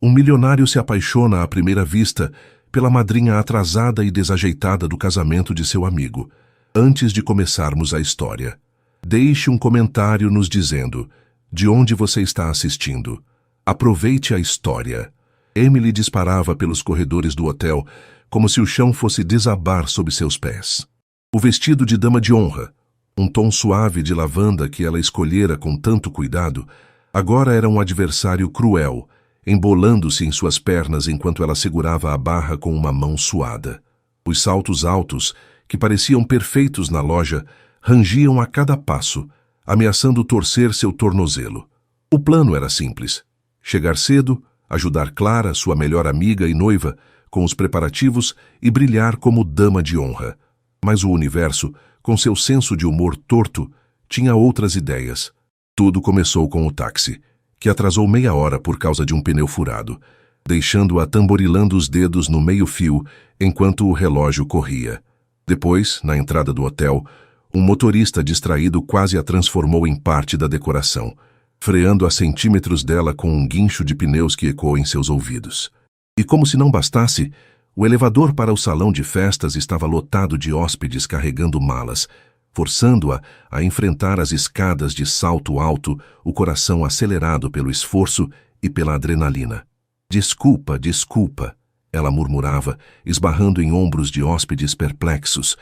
Um milionário se apaixona à primeira vista pela madrinha atrasada e desajeitada do casamento de seu amigo. Antes de começarmos a história, deixe um comentário nos dizendo de onde você está assistindo. Aproveite a história. Emily disparava pelos corredores do hotel como se o chão fosse desabar sob seus pés. O vestido de dama de honra, um tom suave de lavanda que ela escolhera com tanto cuidado, agora era um adversário cruel, embolando-se em suas pernas enquanto ela segurava a barra com uma mão suada. Os saltos altos, que pareciam perfeitos na loja, rangiam a cada passo, ameaçando torcer seu tornozelo. O plano era simples: chegar cedo, ajudar Clara, sua melhor amiga e noiva, com os preparativos e brilhar como dama de honra. Mas o universo, com seu senso de humor torto, tinha outras ideias. Tudo começou com o táxi, que atrasou meia hora por causa de um pneu furado, deixando-a tamborilando os dedos no meio-fio enquanto o relógio corria. Depois, na entrada do hotel, um motorista distraído quase a transformou em parte da decoração, freando a centímetros dela com um guincho de pneus que ecoou em seus ouvidos. E como se não bastasse, o elevador para o salão de festas estava lotado de hóspedes carregando malas, forçando-a a enfrentar as escadas de salto alto, o coração acelerado pelo esforço e pela adrenalina. Desculpa, desculpa, ela murmurava, esbarrando em ombros de hóspedes perplexos,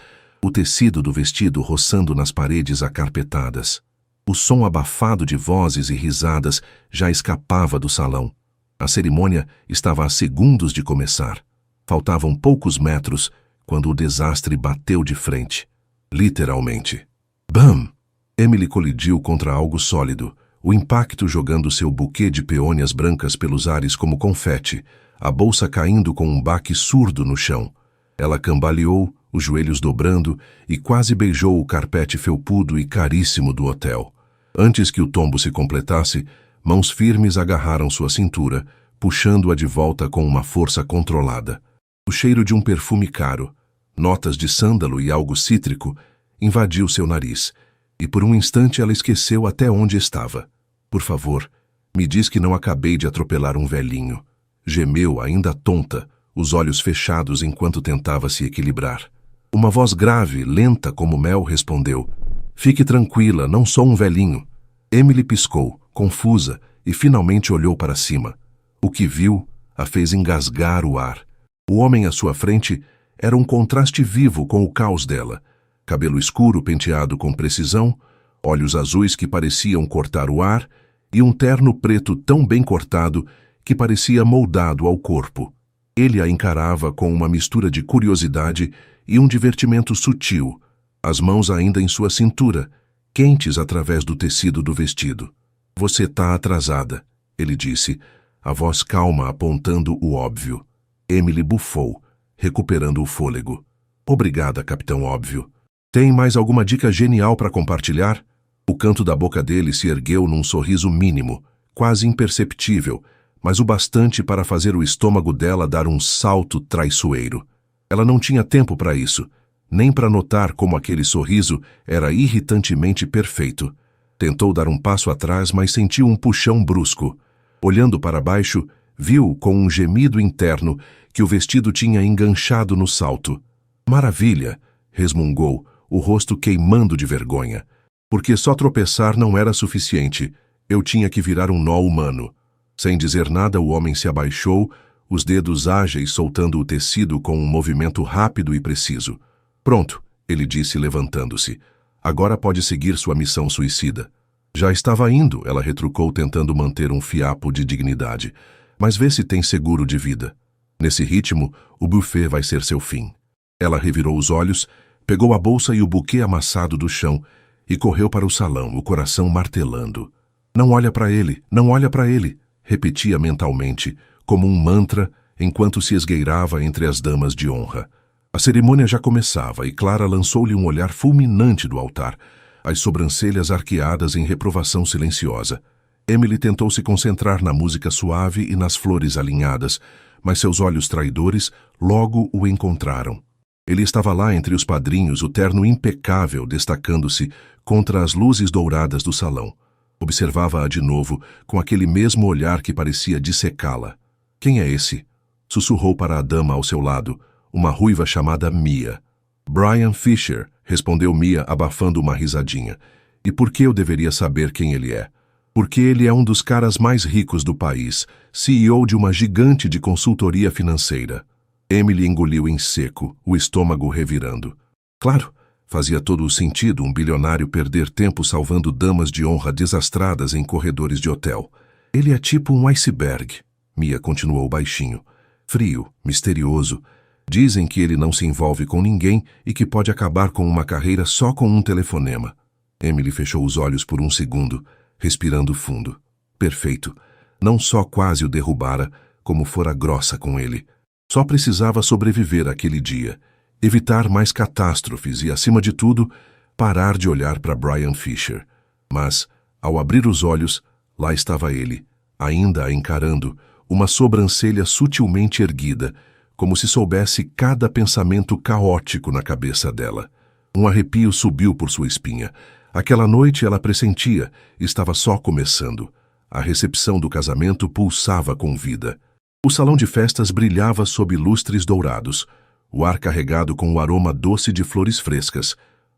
o tecido do vestido roçando nas paredes acarpetadas. O som abafado de vozes e risadas já escapava do salão. A cerimônia estava a segundos de começar. Faltavam poucos metros quando o desastre bateu de frente. Literalmente. Bam! Emily colidiu contra algo sólido, o impacto jogando seu buquê de peônias brancas pelos ares como confete, a bolsa caindo com um baque surdo no chão. Ela cambaleou, os joelhos dobrando, e quase beijou o carpete felpudo e caríssimo do hotel. Antes que o tombo se completasse, mãos firmes agarraram sua cintura, puxando-a de volta com uma força controlada. O cheiro de um perfume caro, notas de sândalo e algo cítrico, invadiu seu nariz, e por um instante ela esqueceu até onde estava. Por favor, me diz que não acabei de atropelar um velhinho. Gemeu, ainda tonta, os olhos fechados enquanto tentava se equilibrar. Uma voz grave, lenta como mel, respondeu: Fique tranquila, não sou um velhinho. Emily piscou, confusa, e finalmente olhou para cima. O que viu a fez engasgar o ar. O homem à sua frente era um contraste vivo com o caos dela. Cabelo escuro penteado com precisão, olhos azuis que pareciam cortar o ar e um terno preto tão bem cortado que parecia moldado ao corpo. Ele a encarava com uma mistura de curiosidade e um divertimento sutil, as mãos ainda em sua cintura, quentes através do tecido do vestido. Você está atrasada, ele disse, a voz calma apontando o óbvio. Emily bufou, recuperando o fôlego. Obrigada, Capitão Óbvio. Tem mais alguma dica genial para compartilhar? O canto da boca dele se ergueu num sorriso mínimo, quase imperceptível, mas o bastante para fazer o estômago dela dar um salto traiçoeiro. Ela não tinha tempo para isso, nem para notar como aquele sorriso era irritantemente perfeito. Tentou dar um passo atrás, mas sentiu um puxão brusco. Olhando para baixo, viu, com um gemido interno, que o vestido tinha enganchado no salto. Maravilha! Resmungou, o rosto queimando de vergonha. Porque só tropeçar não era suficiente. Eu tinha que virar um nó humano. Sem dizer nada, o homem se abaixou, os dedos ágeis soltando o tecido com um movimento rápido e preciso. Pronto, ele disse levantando-se. Agora pode seguir sua missão suicida. Já estava indo, ela retrucou tentando manter um fiapo de dignidade. Mas vê se tem seguro de vida. Nesse ritmo, o buffet vai ser seu fim. Ela revirou os olhos, pegou a bolsa e o buquê amassado do chão e correu para o salão, o coração martelando. Não olha para ele, não olha para ele, repetia mentalmente, como um mantra, enquanto se esgueirava entre as damas de honra. A cerimônia já começava e Clara lançou-lhe um olhar fulminante do altar, as sobrancelhas arqueadas em reprovação silenciosa. Emily tentou se concentrar na música suave e nas flores alinhadas, mas seus olhos traidores logo o encontraram. Ele estava lá entre os padrinhos, o terno impecável destacando-se contra as luzes douradas do salão. Observava-a de novo, com aquele mesmo olhar que parecia dissecá-la. Quem é esse? Sussurrou para a dama ao seu lado, uma ruiva chamada Mia. Brian Fisher, respondeu Mia abafando uma risadinha. E por que eu deveria saber quem ele é? Porque ele é um dos caras mais ricos do país, CEO de uma gigante de consultoria financeira. Emily engoliu em seco, o estômago revirando. Claro, fazia todo o sentido um bilionário perder tempo salvando damas de honra desastradas em corredores de hotel. Ele é tipo um iceberg, Mia continuou baixinho. Frio, misterioso. Dizem que ele não se envolve com ninguém e que pode acabar com uma carreira só com um telefonema. Emily fechou os olhos por um segundo, respirando fundo. Perfeito. Não só quase o derrubara, como fora grossa com ele. Só precisava sobreviver àquele dia, evitar mais catástrofes e, acima de tudo, parar de olhar para Brian Fisher. Mas, ao abrir os olhos, lá estava ele, ainda a encarando, uma sobrancelha sutilmente erguida, como se soubesse cada pensamento caótico na cabeça dela. Um arrepio subiu por sua espinha. Aquela noite ela pressentia, estava só começando. A recepção do casamento pulsava com vida. O salão de festas brilhava sob lustres dourados, o ar carregado com o aroma doce de flores frescas,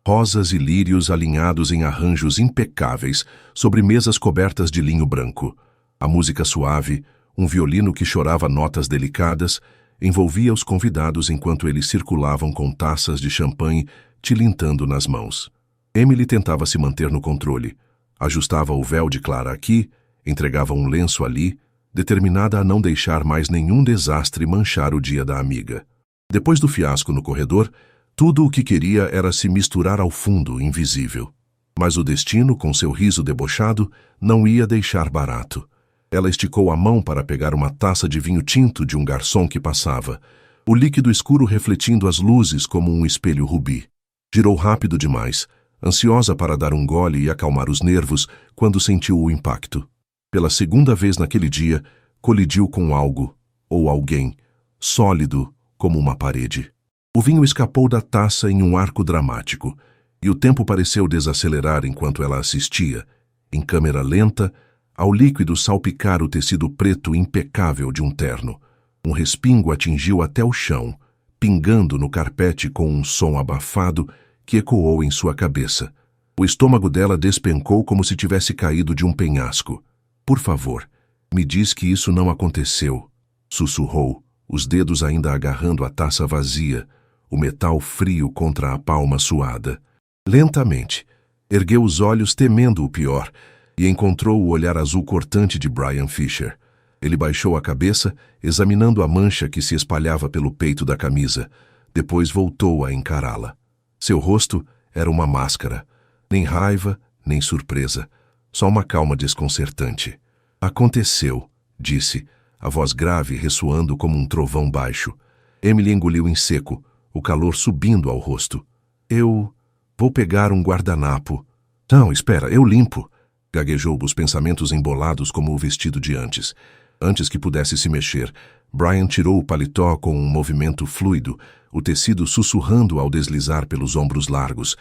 rosas e lírios alinhados em arranjos impecáveis sobre mesas cobertas de linho branco. A música suave, um violino que chorava notas delicadas, envolvia os convidados enquanto eles circulavam com taças de champanhe tilintando nas mãos. Emily tentava se manter no controle. Ajustava o véu de Clara aqui, entregava um lenço ali, determinada a não deixar mais nenhum desastre manchar o dia da amiga. Depois do fiasco no corredor, tudo o que queria era se misturar ao fundo, invisível. Mas o destino, com seu riso debochado, não ia deixar barato. Ela esticou a mão para pegar uma taça de vinho tinto de um garçom que passava, o líquido escuro refletindo as luzes como um espelho rubi. Girou rápido demais, ansiosa para dar um gole e acalmar os nervos quando sentiu o impacto. Pela segunda vez naquele dia, colidiu com algo, ou alguém, sólido como uma parede. O vinho escapou da taça em um arco dramático, e o tempo pareceu desacelerar enquanto ela assistia, em câmera lenta, ao líquido salpicar o tecido preto impecável de um terno. Um respingo atingiu até o chão, pingando no carpete com um som abafado que ecoou em sua cabeça. O estômago dela despencou como se tivesse caído de um penhasco. Por favor, me diz que isso não aconteceu, sussurrou, os dedos ainda agarrando a taça vazia, o metal frio contra a palma suada. Lentamente, ergueu os olhos temendo o pior e encontrou o olhar azul cortante de Brian Fisher. Ele baixou a cabeça, examinando a mancha que se espalhava pelo peito da camisa. Depois voltou a encará-la. Seu rosto era uma máscara. Nem raiva, nem surpresa. Só uma calma desconcertante. Aconteceu, disse, a voz grave ressoando como um trovão baixo. Emily engoliu em seco, o calor subindo ao rosto. Eu vou pegar um guardanapo. Não, espera, eu limpo. Gaguejou os pensamentos embolados como o vestido de antes. Antes que pudesse se mexer, Brian tirou o paletó com um movimento fluido, o tecido sussurrando ao deslizar pelos ombros largos,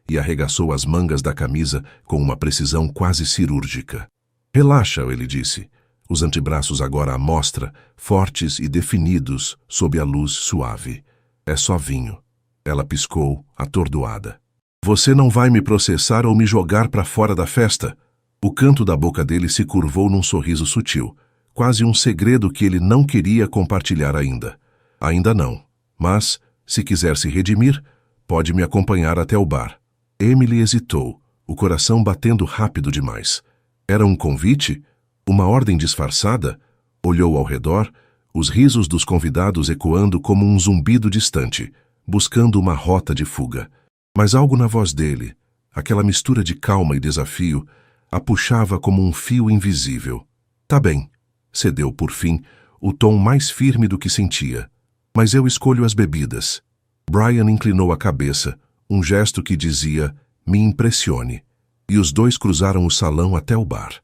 e arregaçou as mangas da camisa com uma precisão quase cirúrgica. Relaxa, ele disse, os antebraços agora à mostra, fortes e definidos sob a luz suave. É só vinho. Ela piscou, atordoada. Você não vai me processar ou me jogar para fora da festa? O canto da boca dele se curvou num sorriso sutil, quase um segredo que ele não queria compartilhar ainda. Ainda não, mas, se quiser se redimir, pode me acompanhar até o bar. Emily hesitou, o coração batendo rápido demais. Era um convite? Uma ordem disfarçada? Olhou ao redor, os risos dos convidados ecoando como um zumbido distante, buscando uma rota de fuga. Mas algo na voz dele, aquela mistura de calma e desafio, a puxava como um fio invisível. Tá bem, cedeu por fim, o tom mais firme do que sentia. Mas eu escolho as bebidas. Brian inclinou a cabeça, um gesto que dizia, me impressione. E os dois cruzaram o salão até o bar.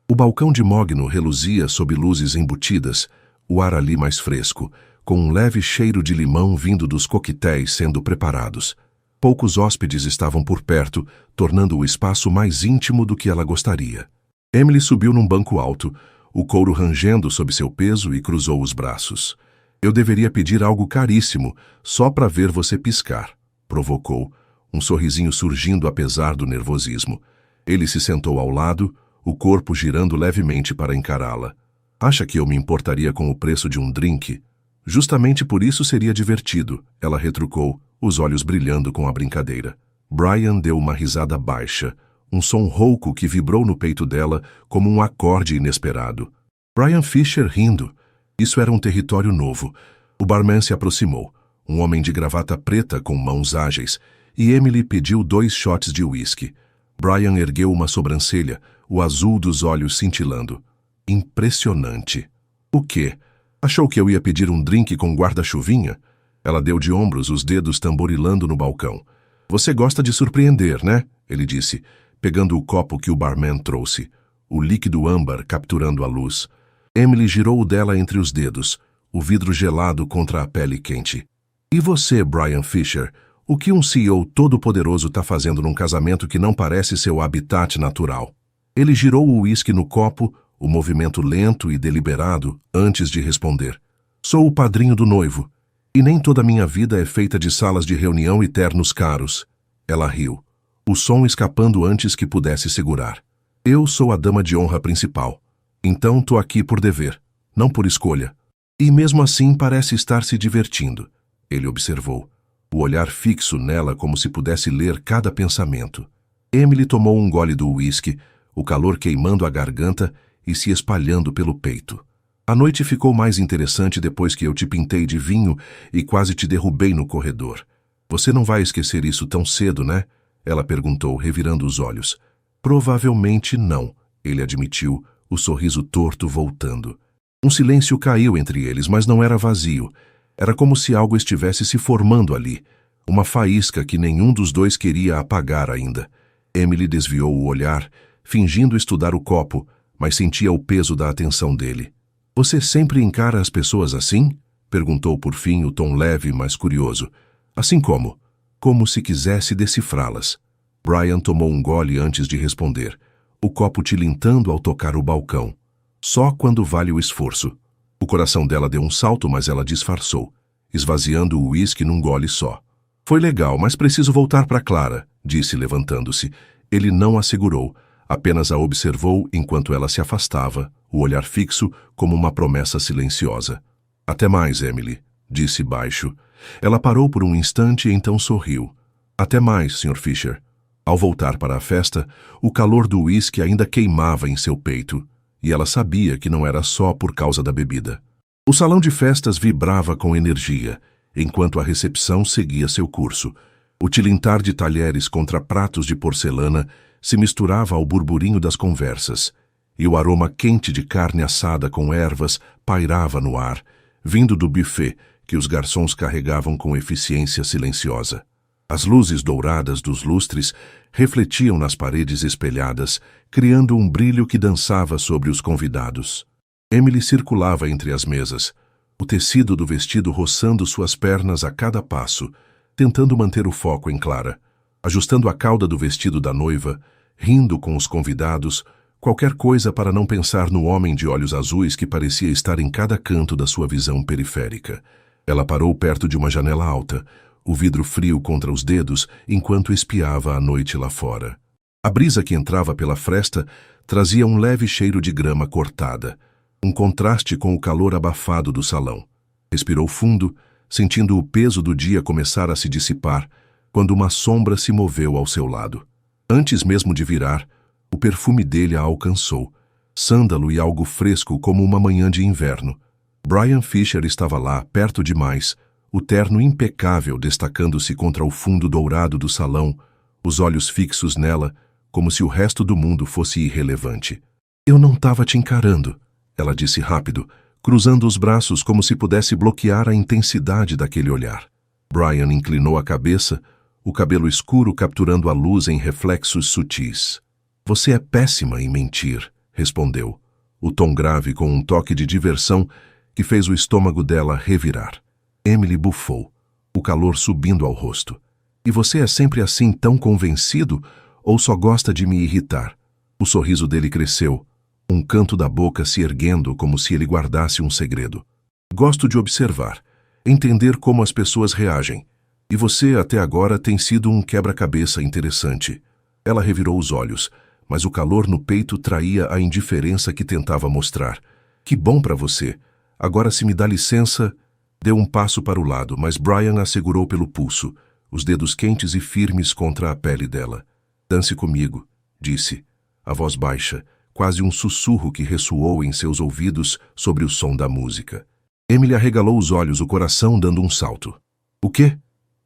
O balcão de mogno reluzia sob luzes embutidas, o ar ali mais fresco, com um leve cheiro de limão vindo dos coquetéis sendo preparados. Poucos hóspedes estavam por perto, tornando o espaço mais íntimo do que ela gostaria. Emily subiu num banco alto, o couro rangendo sob seu peso, e cruzou os braços. Eu deveria pedir algo caríssimo, só para ver você piscar, provocou, um sorrisinho surgindo apesar do nervosismo. Ele se sentou ao lado, o corpo girando levemente para encará-la. Acha que eu me importaria com o preço de um drink? Justamente por isso seria divertido, ela retrucou, os olhos brilhando com a brincadeira. Brian deu uma risada baixa, um som rouco que vibrou no peito dela como um acorde inesperado. Brian Fisher rindo. Isso era um território novo. O barman se aproximou, um homem de gravata preta com mãos ágeis, e Emily pediu 2 shots de uísque. Brian ergueu uma sobrancelha, o azul dos olhos cintilando. Impressionante. O quê? Achou que eu ia pedir um drink com guarda-chuvinha? Ela deu de ombros, os dedos tamborilando no balcão. Você gosta de surpreender, né? Ele disse, pegando o copo que o barman trouxe, o líquido âmbar capturando a luz. Emily girou o dela entre os dedos, o vidro gelado contra a pele quente. E você, Brian Fisher, o que um CEO todo-poderoso está fazendo num casamento que não parece seu habitat natural? Ele girou o uísque no copo, o movimento lento e deliberado, antes de responder. Sou o padrinho do noivo, e nem toda minha vida é feita de salas de reunião e ternos caros. Ela riu, o som escapando antes que pudesse segurar. Eu sou a dama de honra principal. Então tô aqui por dever, não por escolha. E mesmo assim parece estar se divertindo, ele observou, o olhar fixo nela como se pudesse ler cada pensamento. Emily tomou um gole do uísque, o calor queimando a garganta e se espalhando pelo peito. A noite ficou mais interessante depois que eu te pintei de vinho e quase te derrubei no corredor. Você não vai esquecer isso tão cedo, né? Ela perguntou, revirando os olhos. Provavelmente não, ele admitiu, o sorriso torto voltando. Um silêncio caiu entre eles, mas não era vazio. Era como se algo estivesse se formando ali. Uma faísca que nenhum dos dois queria apagar ainda. Emily desviou o olhar, fingindo estudar o copo, mas sentia o peso da atenção dele. Você sempre encara as pessoas assim? Perguntou por fim, o tom leve, mas curioso. Assim como? Como se quisesse decifrá-las. Brian tomou um gole antes de responder, o copo tilintando ao tocar o balcão. Só quando vale o esforço. O coração dela deu um salto, mas ela disfarçou, esvaziando o uísque num gole só. Foi legal, mas preciso voltar para Clara, disse levantando-se. Ele não a segurou, apenas a observou enquanto ela se afastava, o olhar fixo como uma promessa silenciosa. Até mais, Emily, disse baixo. Ela parou por um instante e então sorriu. Até mais, Sr. Fisher. Ao voltar para a festa, o calor do uísque ainda queimava em seu peito, e ela sabia que não era só por causa da bebida. O salão de festas vibrava com energia, enquanto a recepção seguia seu curso. O tilintar de talheres contra pratos de porcelana se misturava ao burburinho das conversas, e o aroma quente de carne assada com ervas pairava no ar, vindo do buffet que os garçons carregavam com eficiência silenciosa. As luzes douradas dos lustres refletiam nas paredes espelhadas, criando um brilho que dançava sobre os convidados. Emily circulava entre as mesas, o tecido do vestido roçando suas pernas a cada passo, tentando manter o foco em Clara, ajustando a cauda do vestido da noiva, rindo com os convidados, qualquer coisa para não pensar no homem de olhos azuis que parecia estar em cada canto da sua visão periférica. Ela parou perto de uma janela alta, o vidro frio contra os dedos, enquanto espiava a noite lá fora. A brisa que entrava pela fresta trazia um leve cheiro de grama cortada, um contraste com o calor abafado do salão. Respirou fundo, sentindo o peso do dia começar a se dissipar, quando uma sombra se moveu ao seu lado. Antes mesmo de virar, o perfume dele a alcançou, sândalo e algo fresco como uma manhã de inverno. Brian Fisher estava lá, perto demais, o terno impecável destacando-se contra o fundo dourado do salão, os olhos fixos nela, como se o resto do mundo fosse irrelevante. Eu não estava te encarando, ela disse rápido, cruzando os braços como se pudesse bloquear a intensidade daquele olhar. Brian inclinou a cabeça, o cabelo escuro capturando a luz em reflexos sutis. Você é péssima em mentir, respondeu, o tom grave com um toque de diversão que fez o estômago dela revirar. Emily bufou, o calor subindo ao rosto. E você é sempre assim tão convencido ou só gosta de me irritar? O sorriso dele cresceu, um canto da boca se erguendo como se ele guardasse um segredo. Gosto de observar, entender como as pessoas reagem. E você, até agora, tem sido um quebra-cabeça interessante. Ela revirou os olhos, mas o calor no peito traía a indiferença que tentava mostrar. Que bom para você. Agora, se me dá licença... Deu um passo para o lado, mas Brian a segurou pelo pulso, os dedos quentes e firmes contra a pele dela. Dance comigo, disse, a voz baixa, quase um sussurro que ressoou em seus ouvidos sobre o som da música. Emily arregalou os olhos, o coração dando um salto. O quê?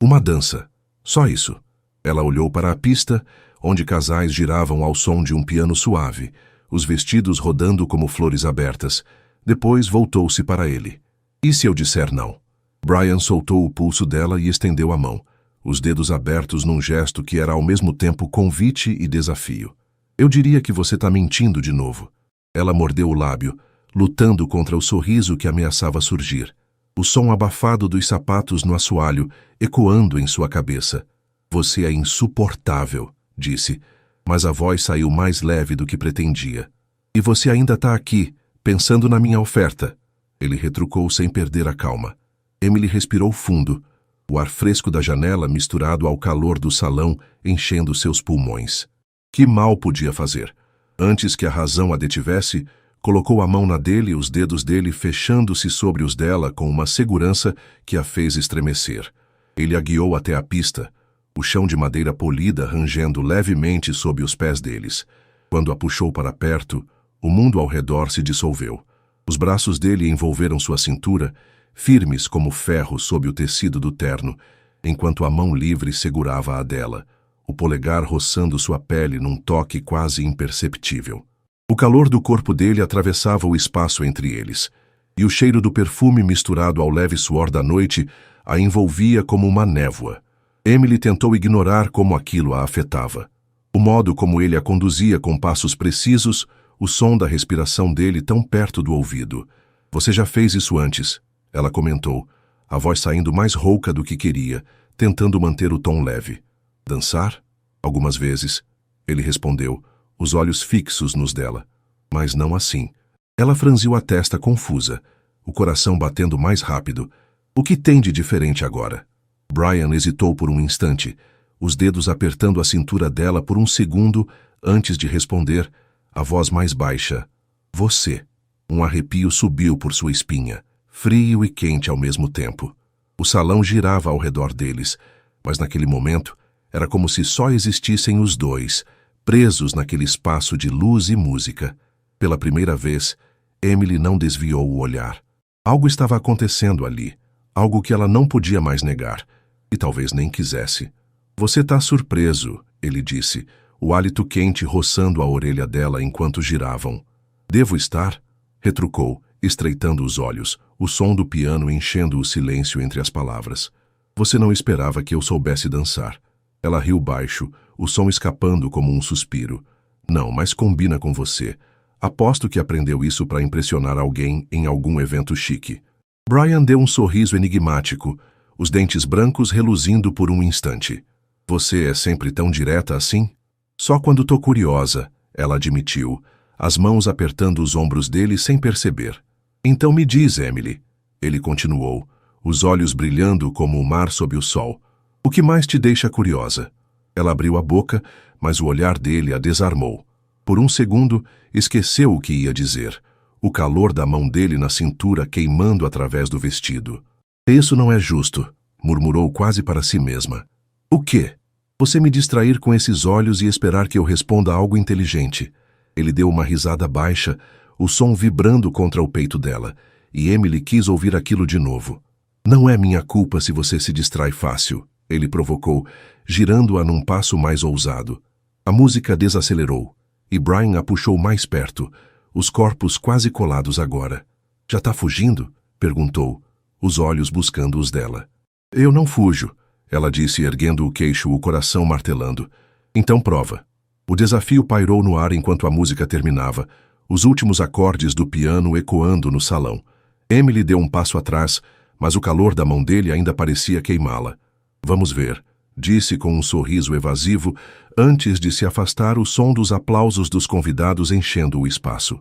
Uma dança. Só isso. Ela olhou para a pista, onde casais giravam ao som de um piano suave, os vestidos rodando como flores abertas. Depois voltou-se para ele. E se eu disser não? Brian soltou o pulso dela e estendeu a mão, os dedos abertos num gesto que era ao mesmo tempo convite e desafio. Eu diria que você está mentindo de novo. Ela mordeu o lábio, lutando contra o sorriso que ameaçava surgir. O som abafado dos sapatos no assoalho, ecoando em sua cabeça. Você é insuportável, disse, mas a voz saiu mais leve do que pretendia. E você ainda está aqui, pensando na minha oferta. Ele retrucou sem perder a calma. Emily respirou fundo, o ar fresco da janela misturado ao calor do salão enchendo seus pulmões. Que mal podia fazer? Antes que a razão a detivesse, colocou a mão na dele, os dedos dele fechando-se sobre os dela com uma segurança que a fez estremecer. Ele a guiou até a pista, o chão de madeira polida rangendo levemente sob os pés deles. Quando a puxou para perto, o mundo ao redor se dissolveu. Os braços dele envolveram sua cintura, firmes como ferro sob o tecido do terno, enquanto a mão livre segurava a dela, o polegar roçando sua pele num toque quase imperceptível. O calor do corpo dele atravessava o espaço entre eles, e o cheiro do perfume misturado ao leve suor da noite a envolvia como uma névoa. Emily tentou ignorar como aquilo a afetava. O modo como ele a conduzia com passos precisos, o som da respiração dele tão perto do ouvido. Você já fez isso antes, ela comentou, a voz saindo mais rouca do que queria, tentando manter o tom leve. Dançar? Algumas vezes, ele respondeu, os olhos fixos nos dela. Mas não assim. Ela franziu a testa confusa, o coração batendo mais rápido. O que tem de diferente agora? Brian hesitou por um instante, os dedos apertando a cintura dela por um segundo antes de responder, a voz mais baixa. Você. Um arrepio subiu por sua espinha, frio e quente ao mesmo tempo. O salão girava ao redor deles, mas naquele momento era como se só existissem os dois, presos naquele espaço de luz e música. Pela primeira vez, Emily não desviou o olhar. Algo estava acontecendo ali, algo que ela não podia mais negar, e talvez nem quisesse. Você está surpreso, ele disse, o hálito quente roçando a orelha dela enquanto giravam. Devo estar? Retrucou, estreitando os olhos, o som do piano enchendo o silêncio entre as palavras. Você não esperava que eu soubesse dançar. Ela riu baixo, o som escapando como um suspiro. Não, mas combina com você. Aposto que aprendeu isso para impressionar alguém em algum evento chique. Brian deu um sorriso enigmático, os dentes brancos reluzindo por um instante. Você é sempre tão direta assim? Só quando tô curiosa, ela admitiu, as mãos apertando os ombros dele sem perceber. Então me diz, Emily, ele continuou, os olhos brilhando como o mar sob o sol. O que mais te deixa curiosa? Ela abriu a boca, mas o olhar dele a desarmou. Por um segundo, esqueceu o que ia dizer, o calor da mão dele na cintura queimando através do vestido. Isso não é justo, murmurou quase para si mesma. O quê? Você me distrair com esses olhos e esperar que eu responda algo inteligente. Ele deu uma risada baixa, o som vibrando contra o peito dela, e Emily quis ouvir aquilo de novo. Não é minha culpa se você se distrai fácil, ele provocou, girando-a num passo mais ousado. A música desacelerou, e Brian a puxou mais perto, os corpos quase colados agora. Já tá fugindo? Perguntou, os olhos buscando os dela. Eu não fujo, ela disse erguendo o queixo, o coração martelando. Então prova. O desafio pairou no ar enquanto a música terminava, os últimos acordes do piano ecoando no salão. Emily deu um passo atrás, mas o calor da mão dele ainda parecia queimá-la. Vamos ver, disse com um sorriso evasivo, antes de se afastar o som dos aplausos dos convidados enchendo o espaço.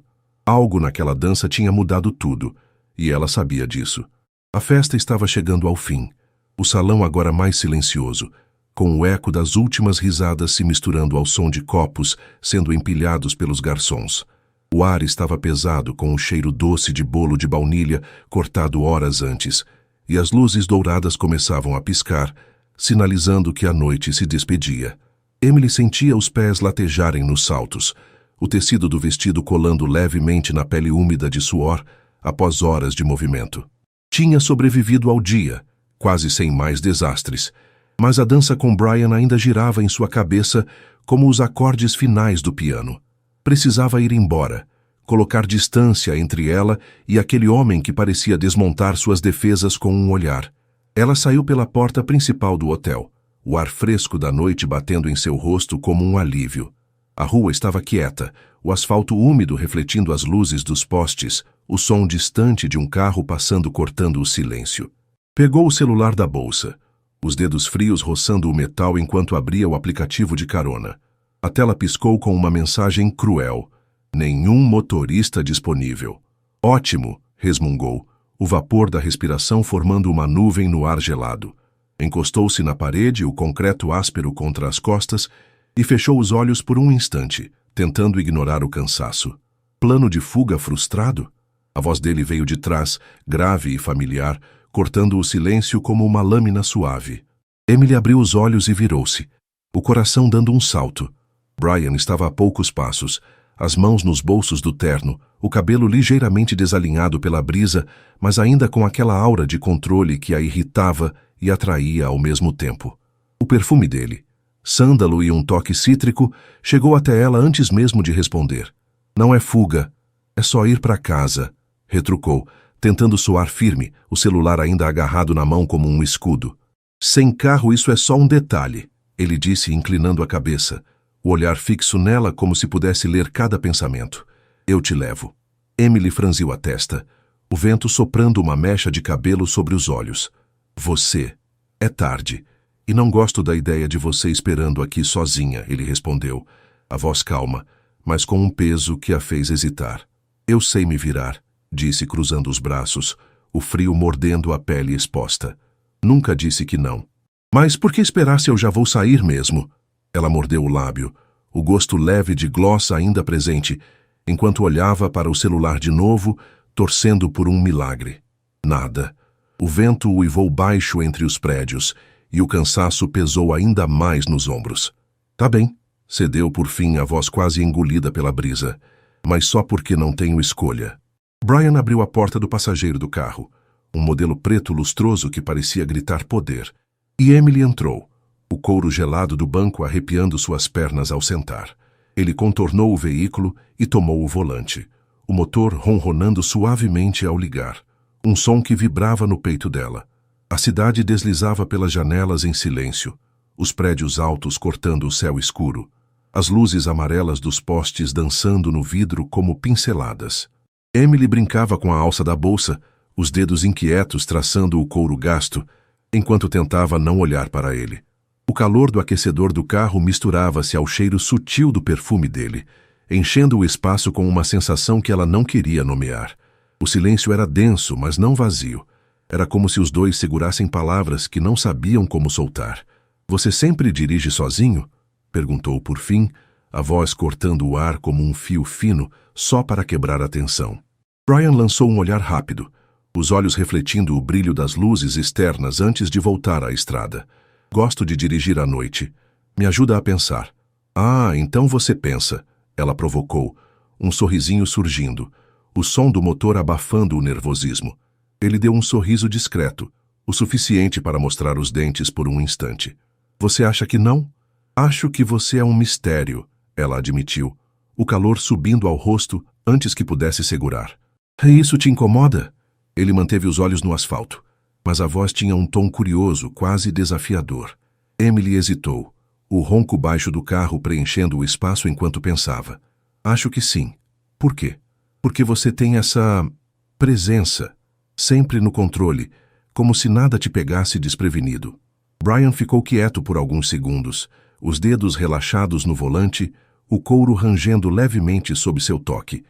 Algo naquela dança tinha mudado tudo, e ela sabia disso. A festa estava chegando ao fim. O salão agora mais silencioso, com o eco das últimas risadas se misturando ao som de copos sendo empilhados pelos garçons. O ar estava pesado com o cheiro doce de bolo de baunilha cortado horas antes, e as luzes douradas começavam a piscar, sinalizando que a noite se despedia. Emily sentia os pés latejarem nos saltos, o tecido do vestido colando levemente na pele úmida de suor após horas de movimento. Tinha sobrevivido ao dia, quase sem mais desastres, mas a dança com Brian ainda girava em sua cabeça como os acordes finais do piano. Precisava ir embora, colocar distância entre ela e aquele homem que parecia desmontar suas defesas com um olhar. Ela saiu pela porta principal do hotel, o ar fresco da noite batendo em seu rosto como um alívio. A rua estava quieta, o asfalto úmido refletindo as luzes dos postes, o som distante de um carro passando cortando o silêncio. Pegou o celular da bolsa, os dedos frios roçando o metal enquanto abria o aplicativo de carona. A tela piscou com uma mensagem cruel. Nenhum motorista disponível. Ótimo, resmungou, o vapor da respiração formando uma nuvem no ar gelado. Encostou-se na parede, o concreto áspero contra as costas, e fechou os olhos por um instante, tentando ignorar o cansaço. Plano de fuga frustrado? A voz dele veio de trás, grave e familiar, cortando o silêncio como uma lâmina suave. Emily abriu os olhos e virou-se, o coração dando um salto. Brian estava a poucos passos, as mãos nos bolsos do terno, o cabelo ligeiramente desalinhado pela brisa, mas ainda com aquela aura de controle que a irritava e atraía ao mesmo tempo. O perfume dele, sândalo e um toque cítrico, chegou até ela antes mesmo de responder. Não é fuga, é só ir para casa, retrucou, tentando soar firme, o celular ainda agarrado na mão como um escudo. Sem carro isso é só um detalhe, ele disse inclinando a cabeça, o olhar fixo nela como se pudesse ler cada pensamento. Eu te levo. Emily franziu a testa, o vento soprando uma mecha de cabelo sobre os olhos. Você. É tarde. E não gosto da ideia de você esperando aqui sozinha, ele respondeu, a voz calma, mas com um peso que a fez hesitar. Eu sei me virar, disse cruzando os braços, o frio mordendo a pele exposta. Nunca disse que não. Mas por que esperar se eu já vou sair mesmo? Ela mordeu o lábio, o gosto leve de gloss ainda presente, enquanto olhava para o celular de novo, torcendo por um milagre. Nada. O vento uivou baixo entre os prédios, e o cansaço pesou ainda mais nos ombros. Tá bem, cedeu por fim a voz quase engolida pela brisa, mas só porque não tenho escolha. Brian abriu a porta do passageiro do carro, um modelo preto lustroso que parecia gritar poder, e Emily entrou, o couro gelado do banco arrepiando suas pernas ao sentar. Ele contornou o veículo e tomou o volante, o motor ronronando suavemente ao ligar, um som que vibrava no peito dela. A cidade deslizava pelas janelas em silêncio, os prédios altos cortando o céu escuro, as luzes amarelas dos postes dançando no vidro como pinceladas. Emily brincava com a alça da bolsa, os dedos inquietos traçando o couro gasto, enquanto tentava não olhar para ele. O calor do aquecedor do carro misturava-se ao cheiro sutil do perfume dele, enchendo o espaço com uma sensação que ela não queria nomear. O silêncio era denso, mas não vazio. Era como se os dois segurassem palavras que não sabiam como soltar. Você sempre dirige sozinho? Perguntou por fim, a voz cortando o ar como um fio fino, só para quebrar a tensão. Brian lançou um olhar rápido, os olhos refletindo o brilho das luzes externas antes de voltar à estrada. Gosto de dirigir à noite. Me ajuda a pensar. Ah, então você pensa, ela provocou, um sorrisinho surgindo, o som do motor abafando o nervosismo. Ele deu um sorriso discreto, o suficiente para mostrar os dentes por um instante. Você acha que não? Acho que você é um mistério, ela admitiu, o calor subindo ao rosto antes que pudesse segurar. Isso te incomoda? Ele manteve os olhos no asfalto, mas a voz tinha um tom curioso, quase desafiador. Emily hesitou, o ronco baixo do carro preenchendo o espaço enquanto pensava. Acho que sim. Por quê? Porque você tem essa presença, sempre no controle, como se nada te pegasse desprevenido. Brian ficou quieto por alguns segundos, os dedos relaxados no volante, o couro rangendo levemente sob seu toque.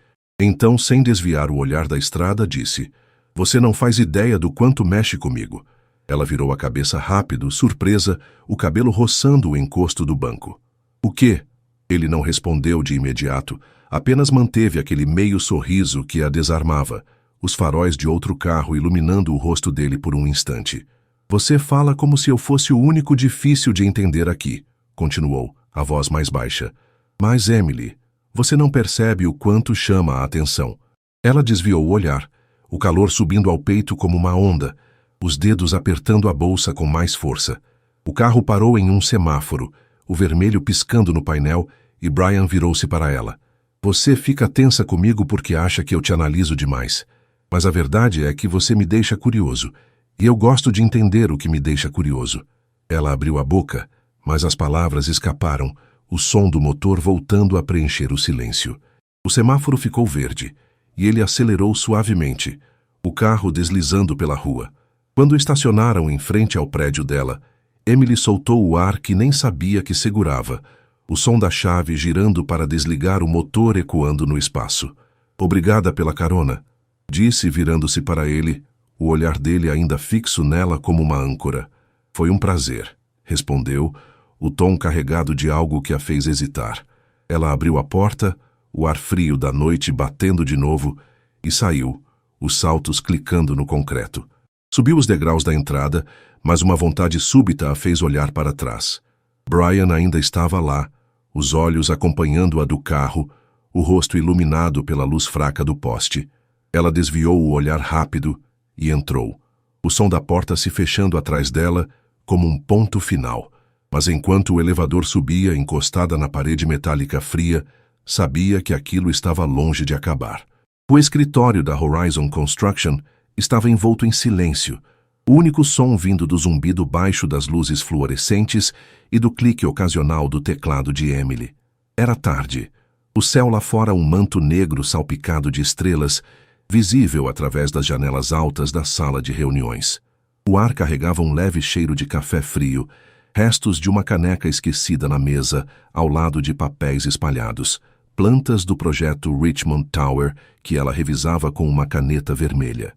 Então, sem desviar o olhar da estrada, disse: "Você não faz ideia do quanto mexe comigo." Ela virou a cabeça rápido, surpresa, o cabelo roçando o encosto do banco. "O quê?" Ele não respondeu de imediato, apenas manteve aquele meio sorriso que a desarmava, os faróis de outro carro iluminando o rosto dele por um instante. "Você fala como se eu fosse o único difícil de entender aqui", continuou, a voz mais baixa. "Mas, Emily, você não percebe o quanto chama a atenção." Ela desviou o olhar, o calor subindo ao peito como uma onda, os dedos apertando a bolsa com mais força. O carro parou em um semáforo, o vermelho piscando no painel, e Brian virou-se para ela. "Você fica tensa comigo porque acha que eu te analiso demais. Mas a verdade é que você me deixa curioso, e eu gosto de entender o que me deixa curioso." Ela abriu a boca, mas as palavras escaparam, o som do motor voltando a preencher o silêncio. O semáforo ficou verde, e ele acelerou suavemente, o carro deslizando pela rua. Quando estacionaram em frente ao prédio dela, Emily soltou o ar que nem sabia que segurava, o som da chave girando para desligar o motor ecoando no espaço. "Obrigada pela carona", disse virando-se para ele, o olhar dele ainda fixo nela como uma âncora. "Foi um prazer", respondeu, o tom carregado de algo que a fez hesitar. Ela abriu a porta, o ar frio da noite batendo de novo, e saiu, os saltos clicando no concreto. Subiu os degraus da entrada, mas uma vontade súbita a fez olhar para trás. Brian ainda estava lá, os olhos acompanhando-a do carro, o rosto iluminado pela luz fraca do poste. Ela desviou o olhar rápido e entrou, o som da porta se fechando atrás dela como um ponto final. Mas enquanto o elevador subia encostada na parede metálica fria, sabia que aquilo estava longe de acabar. O escritório da Horizon Construction estava envolto em silêncio, o único som vindo do zumbido baixo das luzes fluorescentes e do clique ocasional do teclado de Emily. Era tarde. O céu lá fora um manto negro salpicado de estrelas, visível através das janelas altas da sala de reuniões. O ar carregava um leve cheiro de café frio, restos de uma caneca esquecida na mesa, ao lado de papéis espalhados, plantas do projeto Richmond Tower que ela revisava com uma caneta vermelha.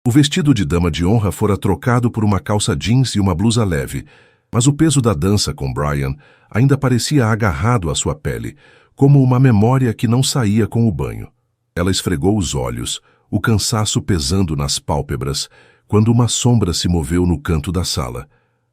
O vestido de dama de honra fora trocado por uma calça jeans e uma blusa leve, mas o peso da dança com Brian ainda parecia agarrado à sua pele, como uma memória que não saía com o banho. Ela esfregou os olhos, o cansaço pesando nas pálpebras, quando uma sombra se moveu no canto da sala.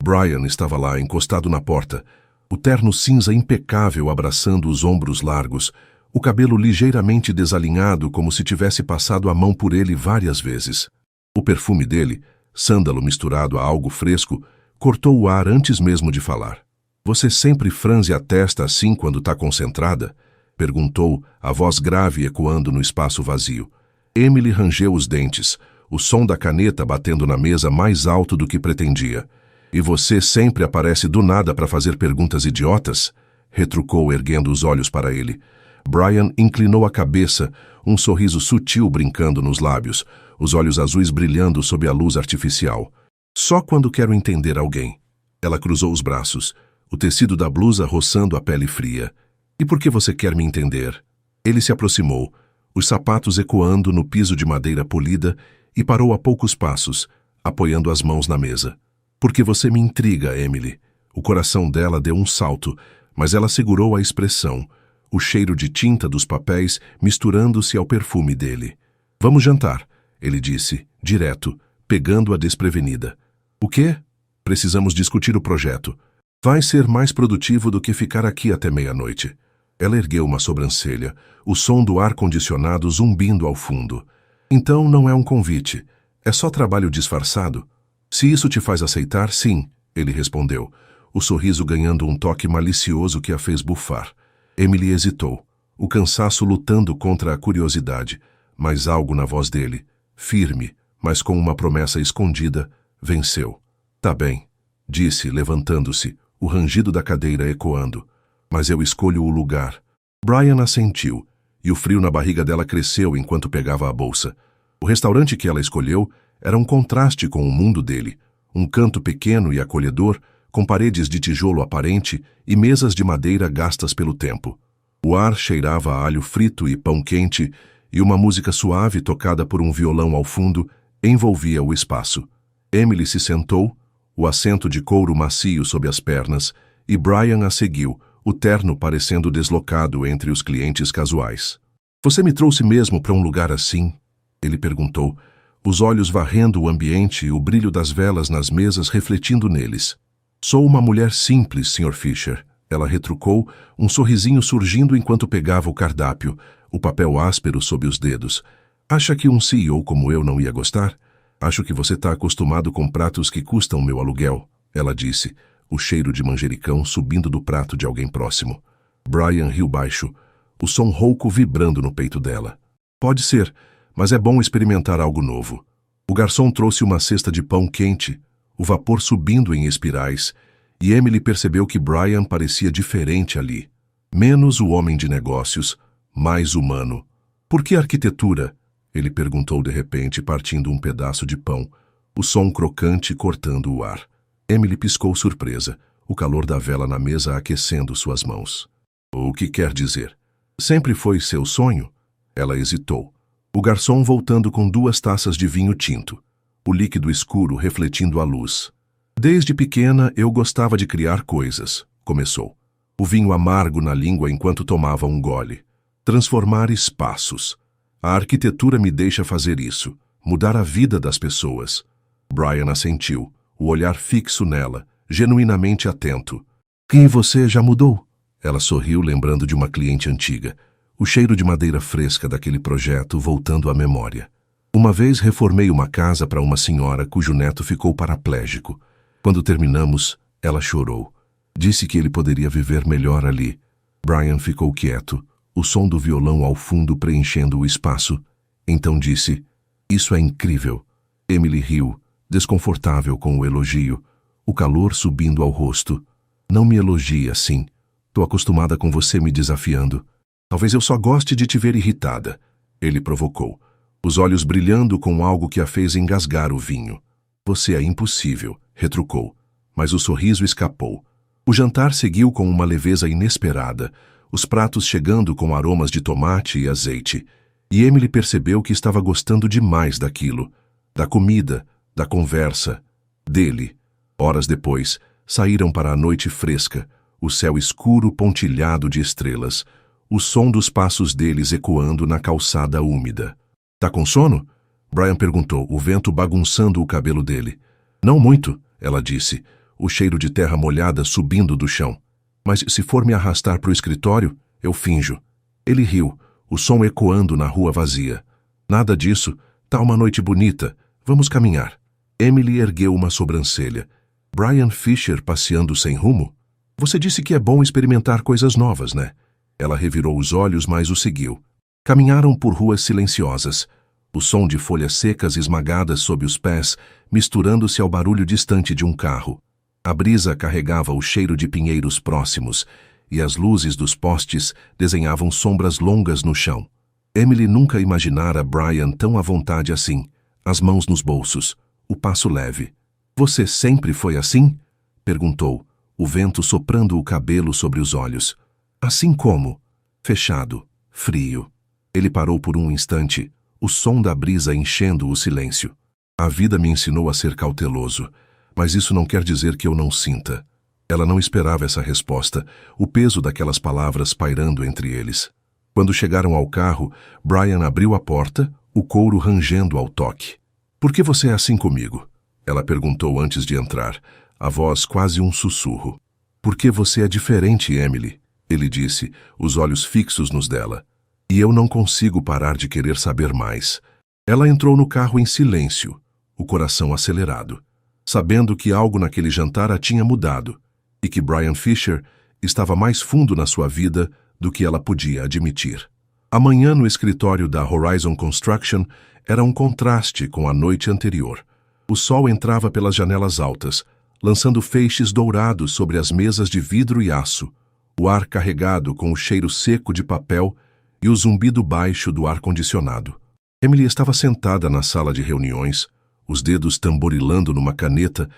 Brian estava lá, encostado na porta, o terno cinza impecável abraçando os ombros largos, o cabelo ligeiramente desalinhado como se tivesse passado a mão por ele várias vezes. O perfume dele, sândalo misturado a algo fresco, cortou o ar antes mesmo de falar. "Você sempre franze a testa assim quando está concentrada?" perguntou, a voz grave ecoando no espaço vazio. Emily rangeu os dentes, o som da caneta batendo na mesa mais alto do que pretendia. "E você sempre aparece do nada para fazer perguntas idiotas?" retrucou, erguendo os olhos para ele. Brian inclinou a cabeça, um sorriso sutil brincando nos lábios, os olhos azuis brilhando sob a luz artificial. "Só quando quero entender alguém." Ela cruzou os braços, o tecido da blusa roçando a pele fria. "E por que você quer me entender?" Ele se aproximou, os sapatos ecoando no piso de madeira polida, e parou a poucos passos, apoiando as mãos na mesa. "Porque você me intriga, Emily." O coração dela deu um salto, mas ela segurou a expressão, o cheiro de tinta dos papéis misturando-se ao perfume dele. "Vamos jantar", ele disse, direto, pegando-a desprevenida. "O quê?" "Precisamos discutir o projeto. Vai ser mais produtivo do que ficar aqui até meia-noite." Ela ergueu uma sobrancelha, o som do ar-condicionado zumbindo ao fundo. "Então não é um convite. É só trabalho disfarçado?" "Se isso te faz aceitar, sim", ele respondeu, o sorriso ganhando um toque malicioso que a fez bufar. Emily hesitou, o cansaço lutando contra a curiosidade, mas algo na voz dele, firme, mas com uma promessa escondida, venceu. "Tá bem", disse, levantando-se, o rangido da cadeira ecoando. "Mas eu escolho o lugar." Brian assentiu, e o frio na barriga dela cresceu enquanto pegava a bolsa. O restaurante que ela escolheu era um contraste com o mundo dele, um canto pequeno e acolhedor, com paredes de tijolo aparente e mesas de madeira gastas pelo tempo. O ar cheirava a alho frito e pão quente, e uma música suave tocada por um violão ao fundo envolvia o espaço. Emily se sentou, o assento de couro macio sob as pernas, e Brian a seguiu, o terno parecendo deslocado entre os clientes casuais. "Você me trouxe mesmo para um lugar assim?" ele perguntou, os olhos varrendo o ambiente e o brilho das velas nas mesas refletindo neles. "Sou uma mulher simples, Sr. Fisher", ela retrucou, um sorrisinho surgindo enquanto pegava o cardápio, o papel áspero sob os dedos. "Acha que um CEO como eu não ia gostar? Acho que você está acostumado com pratos que custam meu aluguel", ela disse, o cheiro de manjericão subindo do prato de alguém próximo. Brian riu baixo, o som rouco vibrando no peito dela. "Pode ser, mas é bom experimentar algo novo." O garçom trouxe uma cesta de pão quente, o vapor subindo em espirais, e Emily percebeu que Brian parecia diferente ali. Menos o homem de negócios, mais humano. "Por que arquitetura?" ele perguntou de repente, partindo um pedaço de pão, o som crocante cortando o ar. Emily piscou surpresa, o calor da vela na mesa aquecendo suas mãos. "O que quer dizer? Sempre foi seu sonho?" Ela hesitou. O garçom voltando com 2 taças de vinho tinto, o líquido escuro refletindo a luz. "Desde pequena eu gostava de criar coisas", começou. O vinho amargo na língua enquanto tomava um gole. "Transformar espaços. A arquitetura me deixa fazer isso, mudar a vida das pessoas." Brian assentiu, o olhar fixo nela, genuinamente atento. "E você já mudou?" Ela sorriu, lembrando de uma cliente antiga, o cheiro de madeira fresca daquele projeto voltando à memória. "Uma vez reformei uma casa para uma senhora cujo neto ficou paraplégico. Quando terminamos, ela chorou. Disse que ele poderia viver melhor ali." Brian ficou quieto, o som do violão ao fundo preenchendo o espaço. Então disse, "Isso é incrível." Emily riu, desconfortável com o elogio, o calor subindo ao rosto. "Não me elogie assim. Tô acostumada com você me desafiando. Talvez eu só goste de te ver irritada." Ele provocou, os olhos brilhando com algo que a fez engasgar o vinho. "Você é impossível", retrucou, mas o sorriso escapou. O jantar seguiu com uma leveza inesperada, os pratos chegando com aromas de tomate e azeite, e Emily percebeu que estava gostando demais daquilo, da comida, da conversa, dele. Horas depois, saíram para a noite fresca, o céu escuro pontilhado de estrelas, o som dos passos deles ecoando na calçada úmida. "Tá com sono?" Brian perguntou, o vento bagunçando o cabelo dele. "Não muito", ela disse, o cheiro de terra molhada subindo do chão. "Mas se for me arrastar para o escritório, eu finjo." Ele riu, o som ecoando na rua vazia. "Nada disso, tá uma noite bonita, vamos caminhar." Emily ergueu uma sobrancelha. "Brian Fisher passeando sem rumo? Você disse que é bom experimentar coisas novas, né?" Ela revirou os olhos, mas o seguiu. Caminharam por ruas silenciosas, o som de folhas secas esmagadas sob os pés, misturando-se ao barulho distante de um carro. A brisa carregava o cheiro de pinheiros próximos, e as luzes dos postes desenhavam sombras longas no chão. Emily nunca imaginara Brian tão à vontade assim, as mãos nos bolsos, o passo leve. "Você sempre foi assim?" perguntou, o vento soprando o cabelo sobre os olhos. "Assim como?" Fechado, frio. Ele parou por um instante, o som da brisa enchendo o silêncio. "A vida me ensinou a ser cauteloso, mas isso não quer dizer que eu não sinta." Ela não esperava essa resposta, o peso daquelas palavras pairando entre eles. Quando chegaram ao carro, Brian abriu a porta, o couro rangendo ao toque. "Por que você é assim comigo?" ela perguntou antes de entrar, a voz quase um sussurro. "Porque você é diferente, Emily", ele disse, os olhos fixos nos dela. "E eu não consigo parar de querer saber mais." Ela entrou no carro em silêncio, o coração acelerado, sabendo que algo naquele jantar a tinha mudado, e que Brian Fisher estava mais fundo na sua vida do que ela podia admitir. A manhã no escritório da Horizon Construction era um contraste com a noite anterior. O sol entrava pelas janelas altas, lançando feixes dourados sobre as mesas de vidro e aço, o ar carregado com o cheiro seco de papel e o zumbido baixo do ar-condicionado. Emily estava sentada na sala de reuniões, os dedos tamborilando numa caneta,